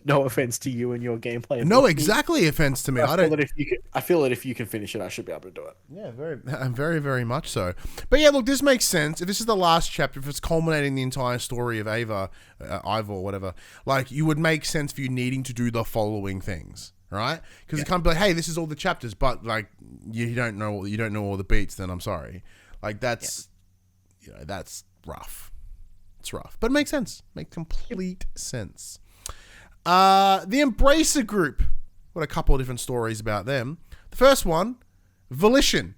No offense to you and your gameplay. No, exactly offense to me. I don't. I feel that if you can finish it, I should be able to do it. Yeah, very, very much so. But yeah, look, this makes sense. If this is the last chapter, if it's culminating the entire story of Ivor, whatever, like you would make sense for you needing to do the following things, right? Because it can't be like, hey, this is all the chapters, but like you don't know all the beats. Then I'm sorry, like that's that's rough. It's rough, but it makes sense. Makes complete sense. The Embracer Group. Got a couple of different stories about them. The first one, Volition,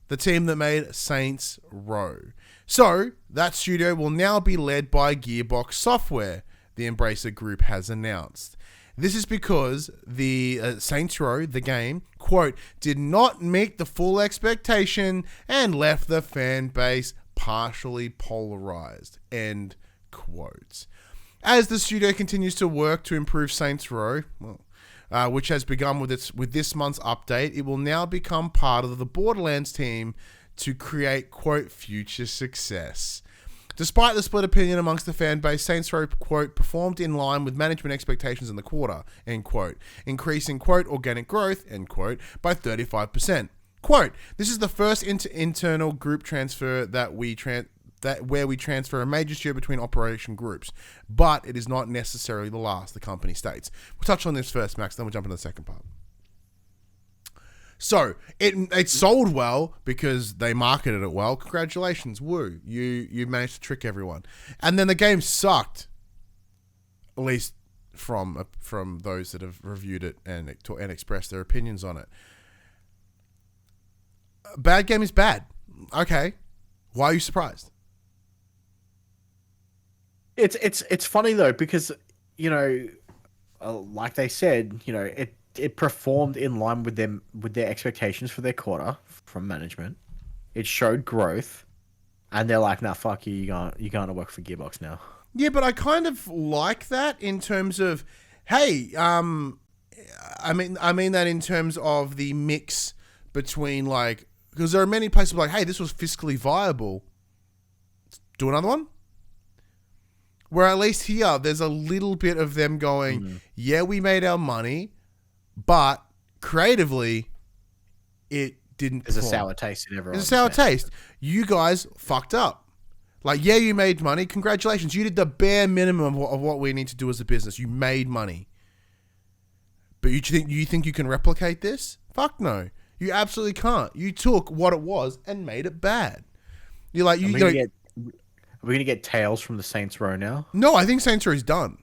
the team that made Saints Row. So that studio will now be led by Gearbox Software, the Embracer Group has announced. This is because the Saints Row, the game, quote, did not meet the full expectation and left the fan base partially polarized, end quote. As the studio continues to work to improve Saints Row, which has begun with this month's update, it will now become part of the Borderlands team to create, quote, future success. Despite the split opinion amongst the fan base, Saints Row, quote, performed in line with management expectations in the quarter, end quote, increasing, quote, organic growth, end quote, by 35%. Quote, this is the first internal group transfer where we transfer a major studio between operation groups, but it is not necessarily the last, the company states. We'll touch on this first, Max, then we'll jump into the second part. So, it sold well because they marketed it well. Congratulations, woo. You managed to trick everyone. And then the game sucked, at least from those that have reviewed it and expressed their opinions on it. A bad game is bad. Okay. Why are you surprised? It's funny though, because like they said, it performed in line with their expectations for their quarter from management. It showed growth, and they're like, "Nah, fuck you. You're going to work for Gearbox now." Yeah, but I kind of like that in terms of, hey, I mean that in terms of the mix between like, because there are many places like, hey, this was fiscally viable. Let's do another one. Where at least here, there's a little bit of them going, yeah, we made our money, but creatively, it didn't. There's a sour taste in everyone. There's a sour taste. You guys fucked up. Like, yeah, you made money. Congratulations. You did the bare minimum of what we need to do as a business. You made money. But you think you can replicate this? Fuck no. You absolutely can't. You took what it was and made it bad. You're like, are we going to get Tales from the Saints Row now? No, I think Saints Row is done.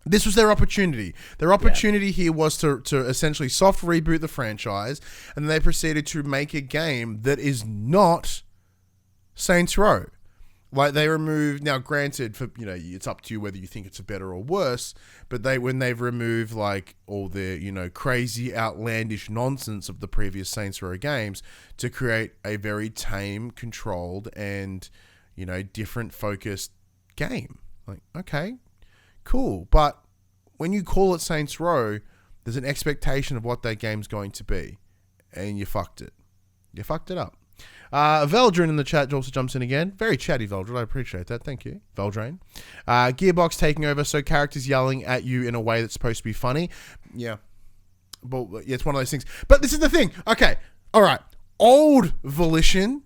This was their opportunity. Their opportunity here was to essentially soft reboot the franchise, and they proceeded to make a game that is not Saints Row. Like, they removed, now granted, for it's up to you whether you think it's a better or worse, but when they've removed like all the crazy outlandish nonsense of the previous Saints Row games to create a very tame, controlled, and different focused game. Like, okay, cool. But when you call it Saints Row, there's an expectation of what that game's going to be. And you fucked it. You fucked it up. Veldrin in the chat also jumps in again. Very chatty, Veldrin. I appreciate that. Thank you, Veldrain. Gearbox taking over, so characters yelling at you in a way that's supposed to be funny. Yeah. But yeah, it's one of those things. But this is the thing. Okay. All right. Old Volition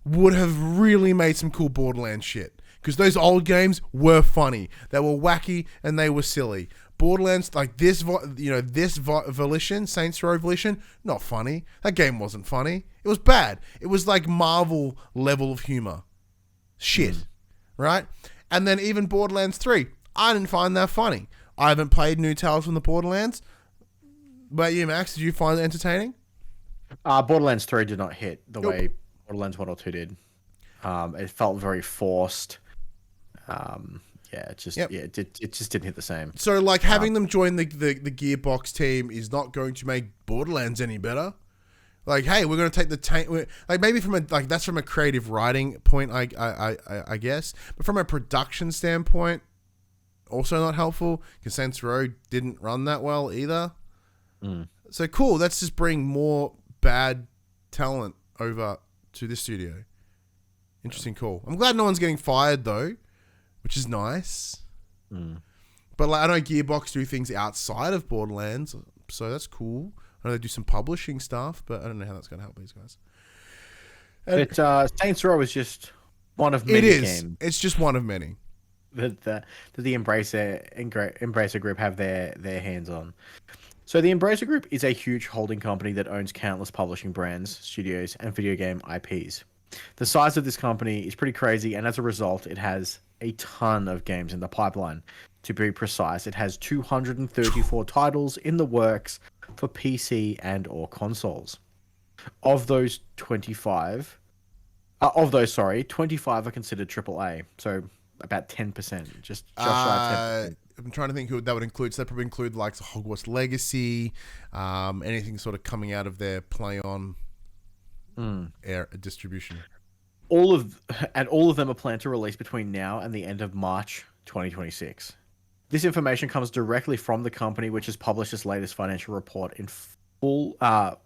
would have really made some cool Borderlands shit. Because those old games were funny. They were wacky and they were silly. Borderlands, like this Volition, Saints Row Volition, not funny. That game wasn't funny. It was bad. It was like Marvel level of humor. Shit. Right? And then even Borderlands 3, I didn't find that funny. I haven't played New Tales from the Borderlands. But you, Max, did you find it entertaining? Borderlands 3 did not hit the way Borderlands 1 or 2 did. It felt very forced. It just didn't hit the same. So like having them join the Gearbox team is not going to make Borderlands any better. Like, hey, we're going to take the tank. Like maybe that's from a creative writing point, I guess. But from a production standpoint, also not helpful. Because Saints Row didn't run that well either. So cool. Let's just bring more bad talent over to this studio. Interesting call. I'm glad no one's getting fired though, which is nice. But like, I know Gearbox do things outside of Borderlands, so that's cool. I know they do some publishing stuff, but I don't know how that's going to help these guys. But Saints Row is just one of many games. It's just one of many that the Embracer Group have their hands on. So the Embracer Group is a huge holding company that owns countless publishing brands, studios, and video game IPs. The size of this company is pretty crazy, and as a result, it has a ton of games in the pipeline. To be precise, it has 234 titles in the works for PC and or consoles. Of those 25 are considered AAA, so about 10%, just shy of 10%. I'm trying to think who that would include. So that probably include like Hogwarts Legacy, anything sort of coming out of their Play On air distribution. All of them are planned to release between now and the end of March 2026. This information comes directly from the company, which has published its latest financial report in full of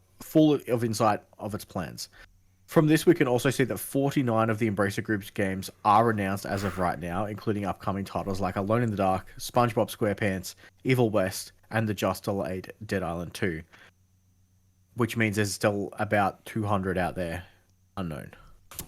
insight of its plans. From this, we can also see that 49 of the Embracer Group's games are announced as of right now, including upcoming titles like Alone in the Dark, SpongeBob SquarePants, Evil West, and the just delayed Dead Island 2. Which means there's still about 200 out there unknown.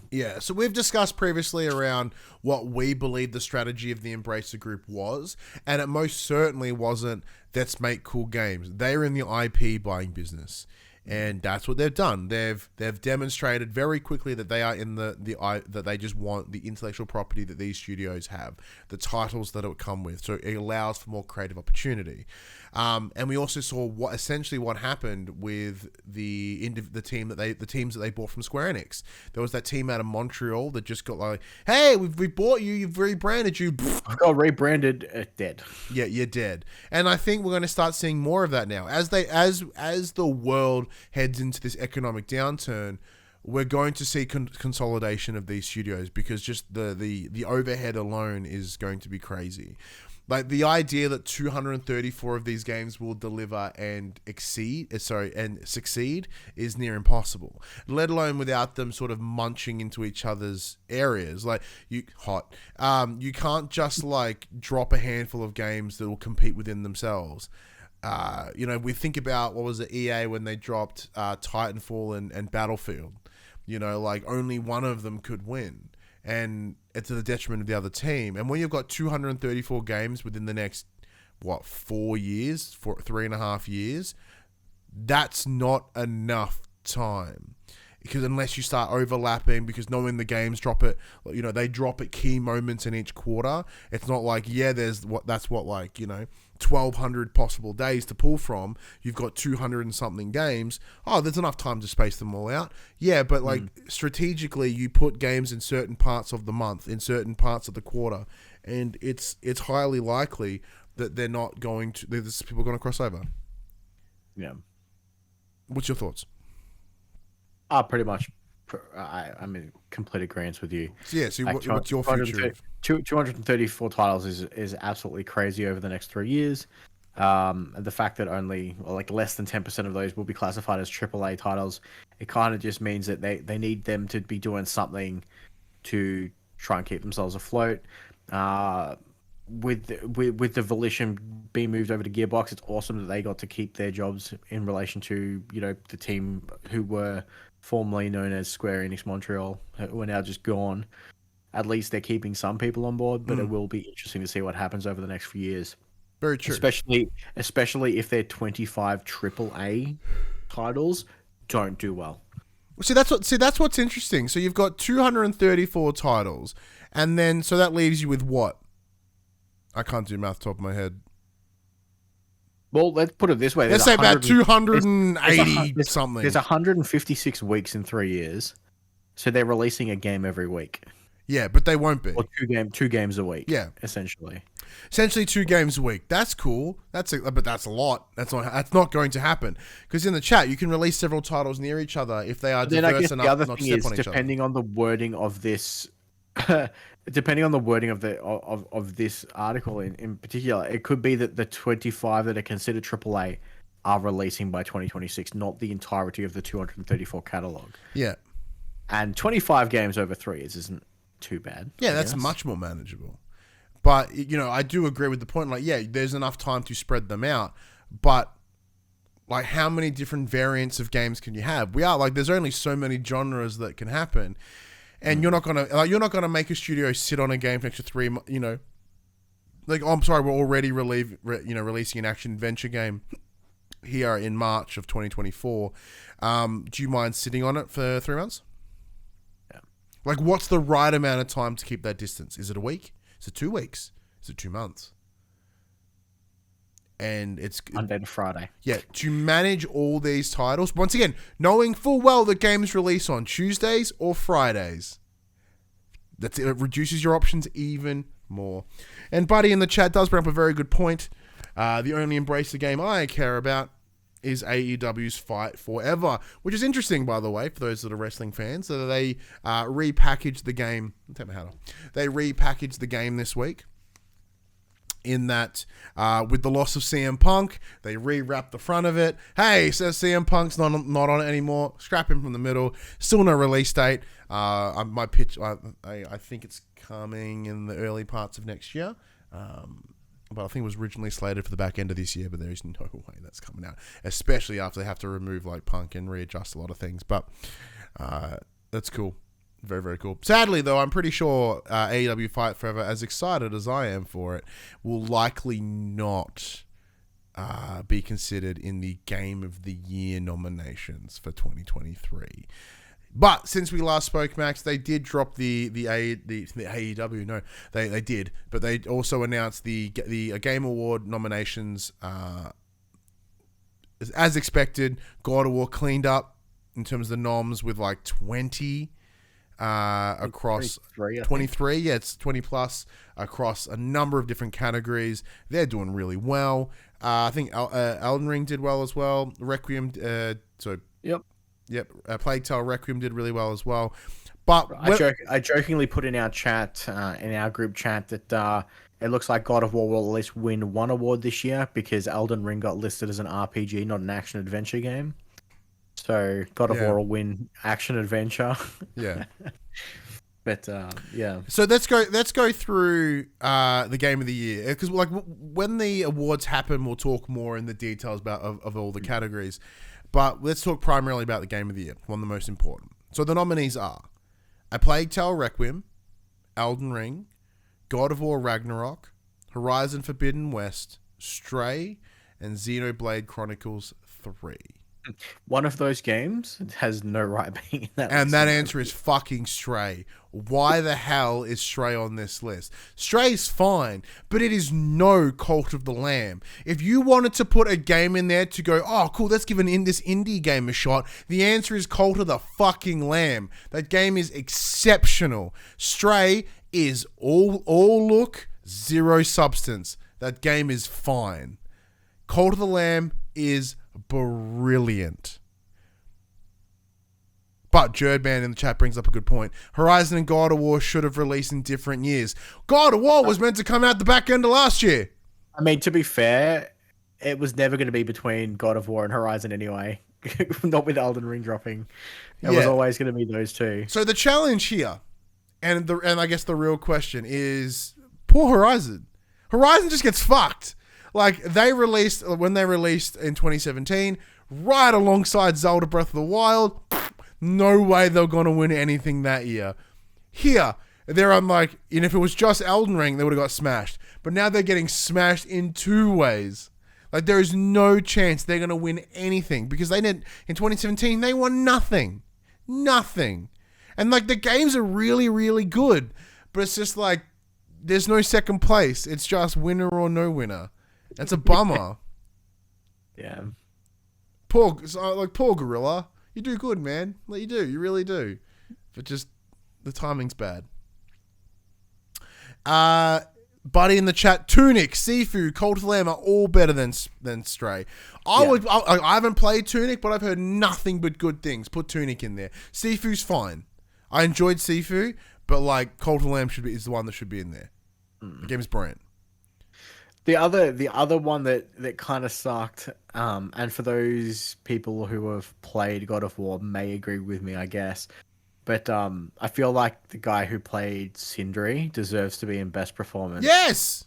Yeah, so we've discussed previously around what we believe the strategy of the Embracer Group was, and it most certainly wasn't, let's make cool games. They're in the IP buying business. And that's what they've done. They've demonstrated very quickly that they are in that they just want the intellectual property that these studios have, the titles that it would come with. So it allows for more creative opportunity. And we also saw what happened with the teams that they bought from Square Enix. There was that team out of Montreal that just got like, hey, we bought you, you've rebranded you. Got rebranded, dead. Yeah, you're dead. And I think we're going to start seeing more of that now as the world heads into this economic downturn. We're going to see consolidation of these studios because just the overhead alone is going to be crazy. Like the idea that 234 of these games will deliver and succeed is near impossible. Let alone without them sort of munching into each other's areas. Like you can't just like drop a handful of games that will compete within themselves. We think about what was the EA when they dropped Titanfall and Battlefield. Like only one of them could win. And it's to the detriment of the other team. And when you've got 234 games within the next, 3.5 years, that's not enough time. Because unless you start overlapping, because knowing the games drop it, they drop at key moments in each quarter. It's not like, there's 1,200 possible days to pull from. You've got 200 and something games. Oh, there's enough time to space them all out. Yeah, but strategically, you put games in certain parts of the month, in certain parts of the quarter, and it's highly likely that there's people going to cross over. Yeah. What's your thoughts? Pretty much. I'm in complete agreement with you. Yeah, so what's your future? 234 titles is absolutely crazy over the next 3 years. The fact that only less than 10% of those will be classified as AAA titles, it kind of just means that they need them to be doing something to try and keep themselves afloat. With the Volition being moved over to Gearbox, it's awesome that they got to keep their jobs in relation to the team who were formerly known as Square Enix Montreal, who are now just gone. At least they're keeping some people on board, but it will be interesting to see what happens over the next few years. Very true. Especially if their 25 AAA titles don't do well. See, that's what's interesting. So you've got 234 titles, and then so that leaves you with what? I can't do math top of my head. Well, let's put it this way. Let's say about 280 something. There's 156 weeks in 3 years, so they're releasing a game every week. Yeah, but they won't be. Or two games a week. Yeah, essentially 2 games a week. That's cool. But that's a lot. That's not going to happen because in the chat you can release several titles near each other if they are diverse enough. The other thing is, depending on the wording of this, depending on the wording of this article in particular, it could be that the 25 that are considered AAA are releasing by 2026, not the entirety of the 234 catalog. Yeah, and 25 games over 3 years isn't too bad. Yeah, that's much more manageable. But, I do agree with the point. There's enough time to spread them out. But, how many different variants of games can you have? There's only so many genres that can happen. And you're not gonna make a studio sit on a game for an extra 3 months, I'm sorry, we're already releasing an action adventure game here in March of 2024. Do you mind sitting on it for 3 months? What's the right amount of time to keep that distance? Is it a week? Is it 2 weeks? Is it 2 months? And it's Monday to Friday. Yeah, to manage all these titles. Once again, knowing full well that games release on Tuesdays or Fridays. It reduces your options even more. And Buddy in the chat does bring up a very good point. The only Embracer game I care about is AEW's Fight Forever, which is interesting, by the way, for those that are wrestling fans. So they repackaged the game. Take my hat off. They repackaged the game this week. In that, with the loss of CM Punk, they rewrapped the front of it. Hey, says CM Punk's not on it anymore. Scrap him from the middle. Still no release date. My pitch, I think it's coming in the early parts of next year. But I think it was originally slated for the back end of this year, but there is no way that's coming out, especially after they have to remove Punk and readjust a lot of things. But that's cool. Very, very cool. Sadly, though, I'm pretty sure AEW Fight Forever, as excited as I am for it, will likely not be considered in the Game of the Year nominations for 2023. But since we last spoke, Max, they did drop the AEW. No, they did, but they also announced the Game Award nominations. As expected, God of War cleaned up in terms of the noms with 20 across 23. Yeah, it's 20 plus across a number of different categories. They're doing really well. I think Elden Ring did well as well. Requiem. Yep, Plague Tale Requiem did really well as well. But I jokingly put in our chat, in our group chat, that it looks like God of War will at least win one award this year because Elden Ring got listed as an RPG, not an action adventure game. So God of War will win action adventure. Yeah. But yeah. So let's go through the Game of the Year, because when the awards happen, we'll talk more in the details of all the categories. But let's talk primarily about the Game of the Year, one of the most important. So the nominees are A Plague Tale Requiem, Elden Ring, God of War Ragnarok, Horizon Forbidden West, Stray, and Xenoblade Chronicles 3. One of those games has no right being in that list. And that answer is fucking Stray. Why the hell is Stray on this list? Stray's fine, but it is no Cult of the Lamb. If you wanted to put a game in there to go, oh, cool, let's give this indie game a shot, the answer is Cult of the fucking Lamb. That game is exceptional. Stray is all look, zero substance. That game is fine. Cult of the Lamb is brilliant. But Jerdman in the chat brings up a good point. Horizon and God of War should have released in different years. God of War was meant to come out the back end of last year. I mean, to be fair, it was never going to be between God of War and Horizon anyway. Not with Elden Ring dropping. It was always going to be those two. So the challenge here, and I guess the real question is, poor Horizon. Horizon just gets fucked. Like when they released in 2017, right alongside Zelda Breath of the Wild. No way they're gonna win anything that year. Here, they're on and if it was just Elden Ring, they would have got smashed. But now they're getting smashed in two ways. Like there is no chance they're gonna win anything because they didn't in 2017. They won nothing. And the games are really, really good, but it's just there's no second place. It's just winner or no winner. That's a bummer. Yeah. Poor Gorilla. You do good, man. You do. You really do. But just the timing's bad. Buddy in the chat, Tunic, Sifu, Cult of Lamb are all better than Stray. I haven't played Tunic, but I've heard nothing but good things. Put Tunic in there. Sifu's fine. I enjoyed Sifu, but Cult of Lamb is the one that should be in there. The game's brilliant. The other one that kind of sucked, and for those people who have played God of War may agree with me, I guess, but I feel like the guy who played Sindri deserves to be in Best Performance. Yes.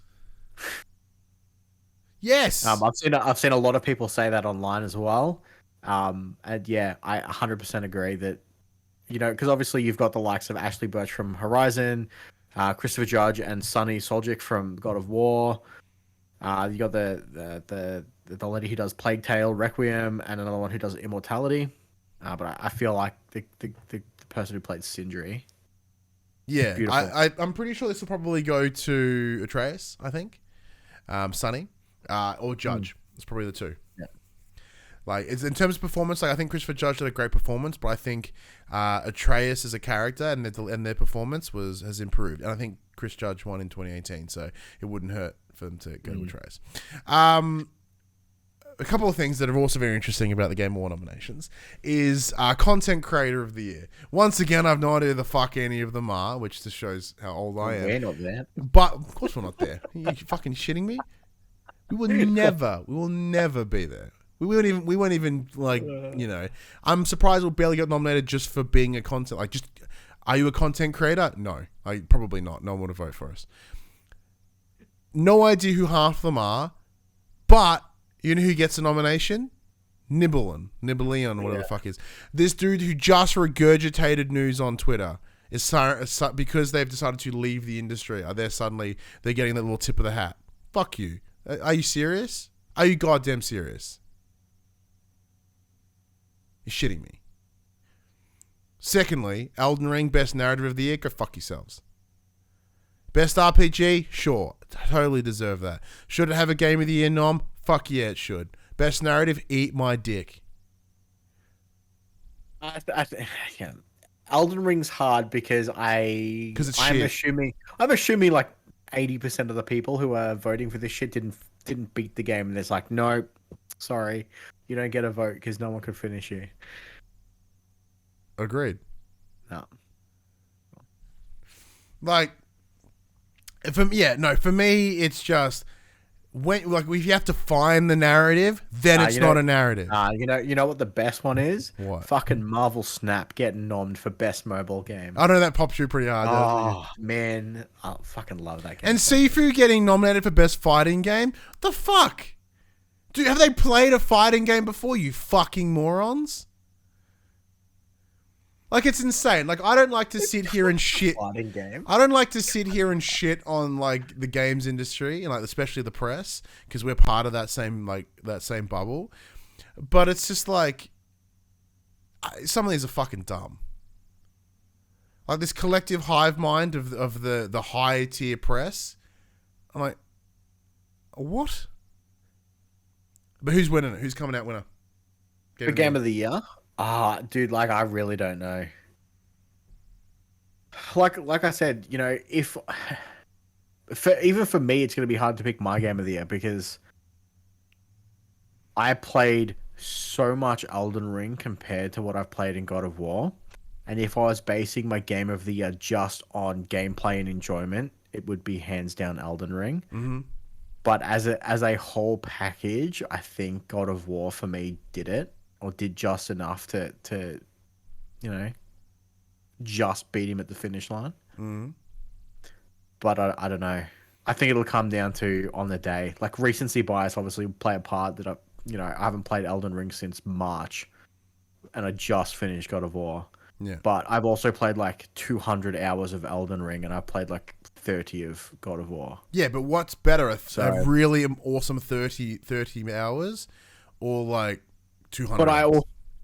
Yes. I've seen a lot of people say that online as well, and yeah, I 100% agree that, because obviously you've got the likes of Ashley Birch from Horizon, Christopher Judge and Sonny Soljic from God of War. You got the lady who does Plague Tale, Requiem, and another one who does Immortality. But I feel like the person who played Sindri. Yeah, I'm pretty sure this will probably go to Atreus. I think, Sonny, or Judge. It's probably the two. Yeah. It's in terms of performance. I think Christopher Judge did a great performance, but I think Atreus as a character and their performance has improved. And I think Chris Judge won in 2018, so it wouldn't hurt for them to go to Atreus. A couple of things that are also very interesting about the Game Award nominations is Content Creator of the Year. Once again, I've no idea who the fuck any of them are, which just shows how old I am. We're not there. But of course we're not there. Are you fucking shitting me? We will never be there. We weren't even I'm surprised we'll barely get nominated just for being a content. Are you a content creator? No, probably not. No one would vote for us. No idea who half of them are, but you know who gets a nomination? Nibbleon, whatever the fuck is. This dude who just regurgitated news on Twitter is because they've decided to leave the industry. They're getting that little tip of the hat. Fuck you. Are you serious? Are you goddamn serious? You're shitting me. Secondly, Elden Ring, Best Narrative of the Year. Go fuck yourselves. Best RPG? Sure. Totally deserve that. Should it have a Game of the Year nom? Fuck yeah, it should. Best Narrative? Eat my dick. Yeah. Elden Ring's hard because I'm assuming 80% of the people who are voting for this shit didn't beat the game, and it's no, sorry, you don't get a vote because no one could finish you. Agreed. No. For me, it's just if you have to find the narrative, then it's not a narrative. You know what the best one is? What? Fucking Marvel Snap getting nommed for best mobile game. I know that pops you pretty hard. Oh man, I fucking love that game. And Sifu getting nominated for best fighting game. The fuck? Dude, have they played a fighting game before? You fucking morons. It's insane. I don't like to sit here and shit. Game. I don't like to sit here and shit on the games industry and especially the press because we're part of that same bubble. But it's just some of these are fucking dumb. This collective hive mind of the high tier press. I'm like, what? But who's winning it? Who's coming out winner? The Game of the Year? Dude, I really don't know. Like I said, if even for me, it's going to be hard to pick my Game of the Year because I played so much Elden Ring compared to what I've played in God of War. And if I was basing my Game of the Year just on gameplay and enjoyment, it would be hands down Elden Ring. Mm-hmm. But as a whole package, I think God of War for me did it, or did just enough to you know, just beat him at the finish line. Mm. But I don't know. I think it'll come down to on the day. Like recency bias obviously play a part that I haven't played Elden Ring since March, and I just finished God of War. Yeah. But I've also played like 200 hours of Elden Ring, and I've played like 30 of God of War. Yeah, but what's better, a really awesome 30 hours, or like 200? But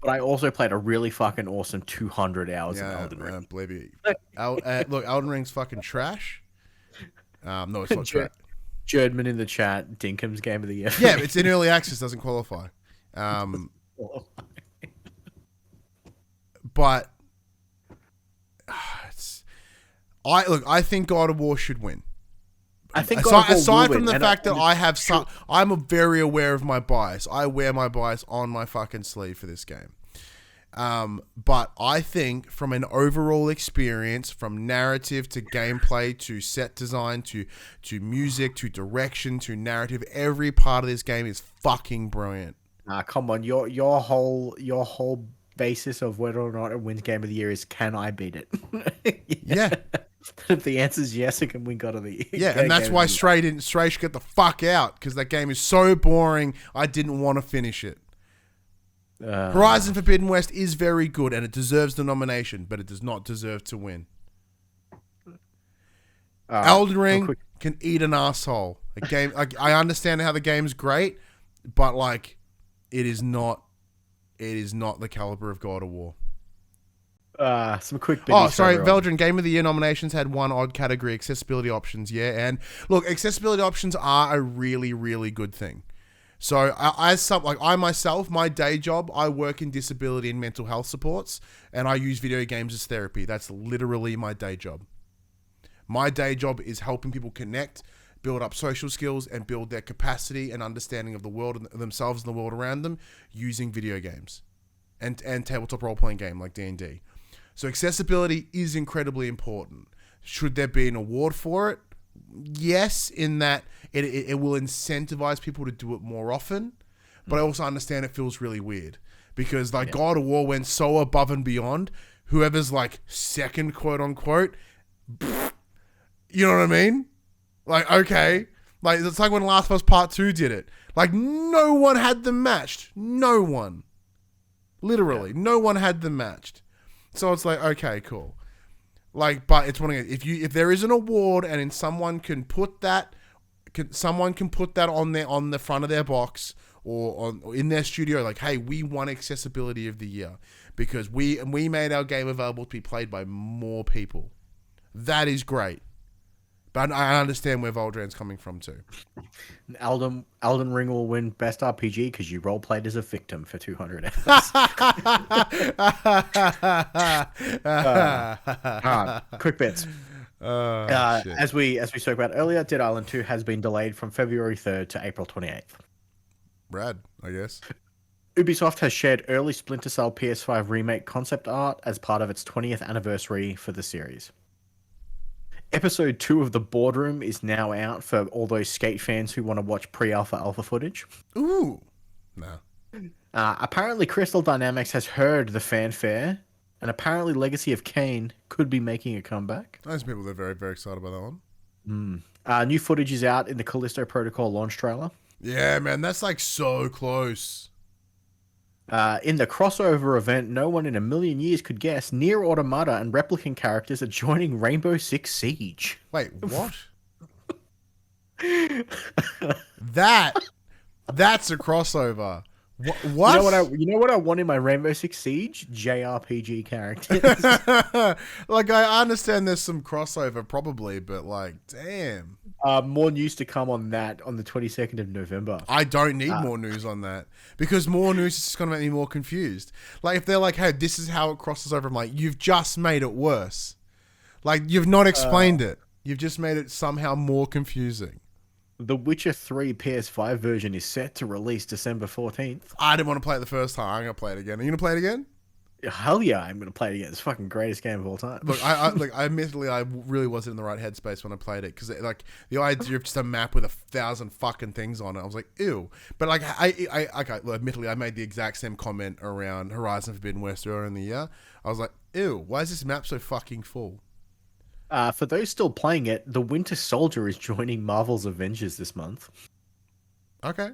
I also played a really fucking awesome 200 hours of Elden Ring. Believe you. Look, Elden Ring's fucking trash. No, it's not trash. Jerdman in the chat, Dinkum's game of the year. Yeah, it's in early access, doesn't qualify. But I think God of War should win. I think aside from the fact that I'm very aware of my bias. I wear my bias on my fucking sleeve for this game. But I think from an overall experience, from narrative to gameplay to set design to music to direction to narrative, every part of this game is fucking brilliant. Come on, your whole basis of whether or not it wins Game of the Year is, can I beat it? Yeah. If the answer is yes, it can win God of the Year. Yeah, and that's why Stray should get the fuck out, because that game is so boring. I didn't want to finish it. Horizon Forbidden West is very good, and it deserves the nomination, but it does not deserve to win. Elden Ring can eat an asshole. A game, I understand how the game's great, but like, it is not the caliber of God of War. Some quick. Veldrin, Game of the Year nominations had one odd category: accessibility options. Yeah, and look, accessibility options are a really, really good thing. So, I myself, my day job, I work in disability and mental health supports, and I use video games as therapy. That's literally my day job. My day job is helping people connect, build up social skills, and build their capacity and understanding of the world and themselves and the world around them using video games and tabletop role-playing game like D&D. So accessibility is incredibly important. Should there be an award for it? Yes, in that it will incentivize people to do it more often, but I also understand it feels really weird because God of War went so above and beyond. Whoever's like second, quote unquote, you know what I mean? Like, okay, like it's like when Last of Us Part 2 did it. Like no one had them matched. No one, literally, no one had them matched. So it's like, okay, cool. Like, but it's one of if there is an award and someone can put that on the front of their box or in their studio, like, hey, we won accessibility of the year because we made our game available to be played by more people. That is great. But I understand where Voldran's coming from too. Elden Ring will win Best RPG because you role-played as a victim for 200 hours. Quick bits. As we spoke about earlier, Dead Island 2 has been delayed from February 3rd to April 28th. Rad, I guess. Ubisoft has shared early Splinter Cell PS5 remake concept art as part of its 20th anniversary for the series. Episode 2 of The Boardroom is now out for all those Skate fans who want to watch alpha footage. Ooh. No. Apparently Crystal Dynamics has heard the fanfare, and apparently Legacy of Kain could be making a comeback. Those people are very, very excited about that one. New footage is out in the Callisto Protocol launch trailer. Yeah, man, that's like so close. In the crossover event, no one in a million years could guess Nier Automata and Replicant characters are joining Rainbow Six Siege. Wait, what? That's a crossover. What? You know what I want in my Rainbow Six Siege? JRPG characters. Like, I understand there's some crossover probably, but like, damn. More news to come on that on the 22nd of November. I don't need more news on that because more news is just going to make me more confused. Like, if they're like, hey, this is how it crosses over, I'm like, you've just made it worse. Like, you've not explained it. You've just made it somehow more confusing. The Witcher 3 PS5 version is set to release December 14th. I didn't want to play it the first time. I'm going to play it again. Are you going to play it again? Hell yeah, I'm gonna play it again. It's the fucking greatest game of all time. Look, I admittedly, I really wasn't in the right headspace when I played it because, like, the idea of just a map with 1,000 fucking things on it, I was like, ew. But like, okay, well, admittedly, I made the exact same comment around Horizon Forbidden West earlier in the year. I was like, ew, why is this map so fucking full? For those still playing it, the Winter Soldier is joining Marvel's Avengers this month. Okay.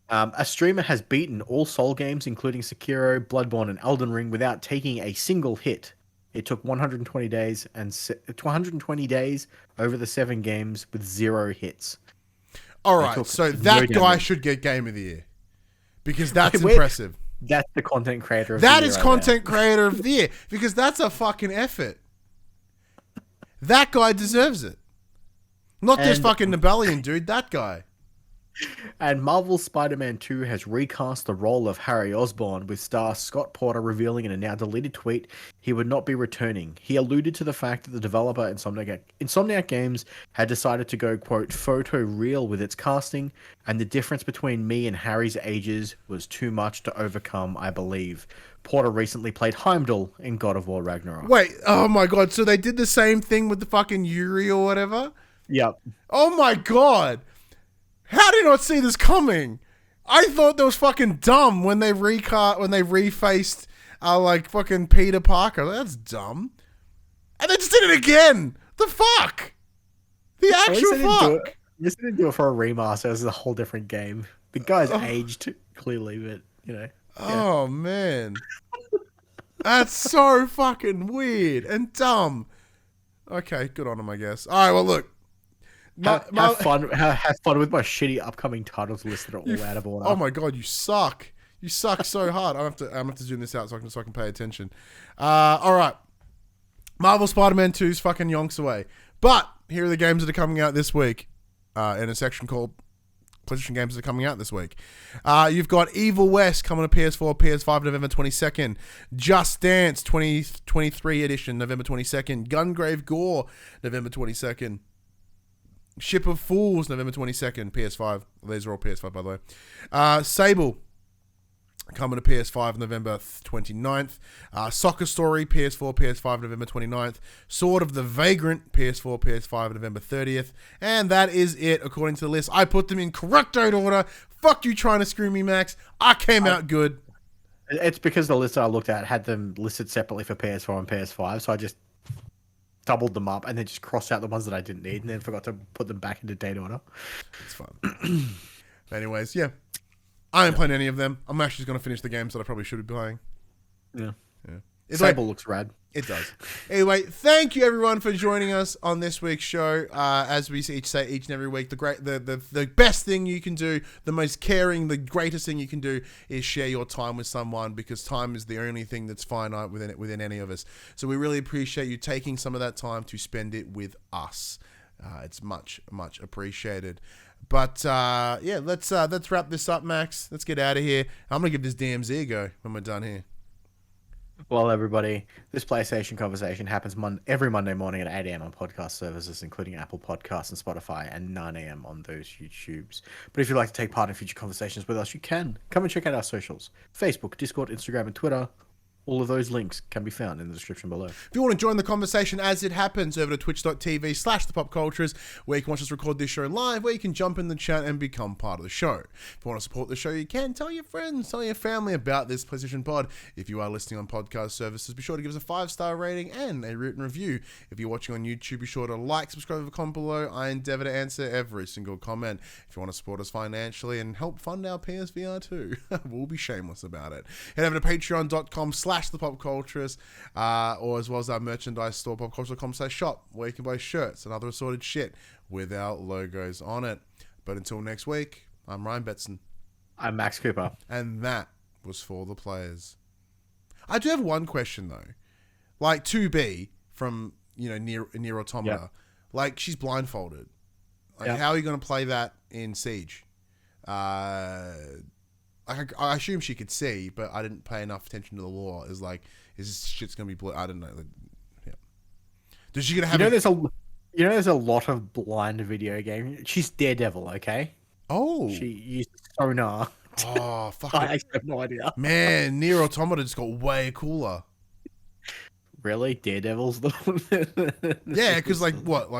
A streamer has beaten all Soul games, including Sekiro, Bloodborne, and Elden Ring, without taking a single hit. It took 120 days 120 days over the 7 games with 0 hits. All right, so that guy should get Game of the Year because that's impressive. That's the content creator of the year. That is content creator of the year because that's a fucking effort. That guy deserves it. Not this fucking Nibelian dude, that guy. And Marvel's Spider-Man 2 has recast the role of Harry Osborn, with star Scott Porter revealing in a now deleted tweet he would not be returning. He alluded to the fact that the developer Insomniac Games had decided to go, quote, photo real with its casting, and the difference between me and Harry's ages was too much to overcome, I believe. Porter recently played Heimdall in God of War Ragnarok. Wait, oh my god, so they did the same thing with the fucking Yuri or whatever? Yep. Oh my god. How did I not see this coming? I thought that was fucking dumb when they refaced like fucking Peter Parker. That's dumb. And they just did it again. The fuck? The actual fuck. At least they didn't do it for a remaster. It was a whole different game. The guy's aged clearly, but you know. Oh man. That's so fucking weird and dumb. Okay, good on him, I guess. All right, well look. Have fun with my shitty upcoming titles list that are all out of order. Oh my god, you suck! You suck so hard. I'm gonna have to zoom this out so I can pay attention. All right, Marvel Spider-Man 2's fucking yonks away. But here are the games that are coming out this week. In a section called PlayStation games that are coming out this week. You've got Evil West coming to PS4, PS5, November 22nd. Just Dance 2023 edition, November 22nd. Gungrave Gore, November 22nd. Ship of Fools, November 22nd, PS5. These are all PS5, by the way. Sable, coming to PS5, November 29th. Soccer Story, PS4, PS5, November 29th. Sword of the Vagrant, PS4, PS5, November 30th. And that is it, according to the list. I put them in correct order. Fuck you trying to screw me, Max. I came out good. It's because the list I looked at had them listed separately for PS4 and PS5, so I just doubled them up and then just crossed out the ones that I didn't need and then forgot to put them back into date order. It's fun. Anyways, yeah. I ain't playing any of them. I'm actually just going to finish the games that I probably should be playing. Yeah. Sable looks rad. It does. Anyway, thank you everyone for joining us on this week's show. As we each say each and every week, the best thing you can do, the most caring, the greatest thing you can do is share your time with someone, because time is the only thing that's finite within any of us. So we really appreciate you taking some of that time to spend it with us. It's much appreciated. But yeah, let's wrap this up, Max. Let's get out of here. I'm gonna give this DMZ a go when we're done here. Well, everybody, this PlayStation conversation happens every Monday morning at 8 a.m. on podcast services, including Apple Podcasts and Spotify, and 9 a.m. on those YouTubes. But if you'd like to take part in future conversations with us, you can. Come and check out our socials. Facebook, Discord, Instagram, and Twitter. All of those links can be found in the description below. If you want to join the conversation as it happens, over to twitch.tv/thepopculturists, where you can watch us record this show live, where you can jump in the chat and become part of the show. If you want to support the show, you can. Tell your friends, tell your family about this PlayStation Pod. If you are listening on podcast services, be sure to give us a 5-star rating and a written review. If you're watching on YouTube, be sure to like, subscribe, and comment below. I endeavor to answer every single comment. If you want to support us financially and help fund our PSVR too, we'll be shameless about it. Head over to patreon.com/thepopculturists, or as well as our merchandise store, popculturists.com/shop, where you can buy shirts and other assorted shit with our logos on it. But until next week, I'm Ryan Betson. I'm Max Cooper. And that was For the Players. I do have one question though. Like 2B from, Nier Automata. Yep. Like, she's blindfolded. Like, Yep. how are you going to play that in Siege? I assume she could see, but I didn't pay enough attention to the lore. Is this shit's gonna be blue? I don't know. Yeah. Does she gonna have? There's a lot of blind video game. She's Daredevil, okay? Oh. She used sonar Oh, fuck I it. actually have no idea. Man, Nier Automata just got way cooler. Really? Daredevil's the Yeah, because like what,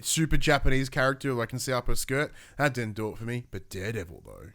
super Japanese character like can see up her skirt. That didn't do it for me. But Daredevil though,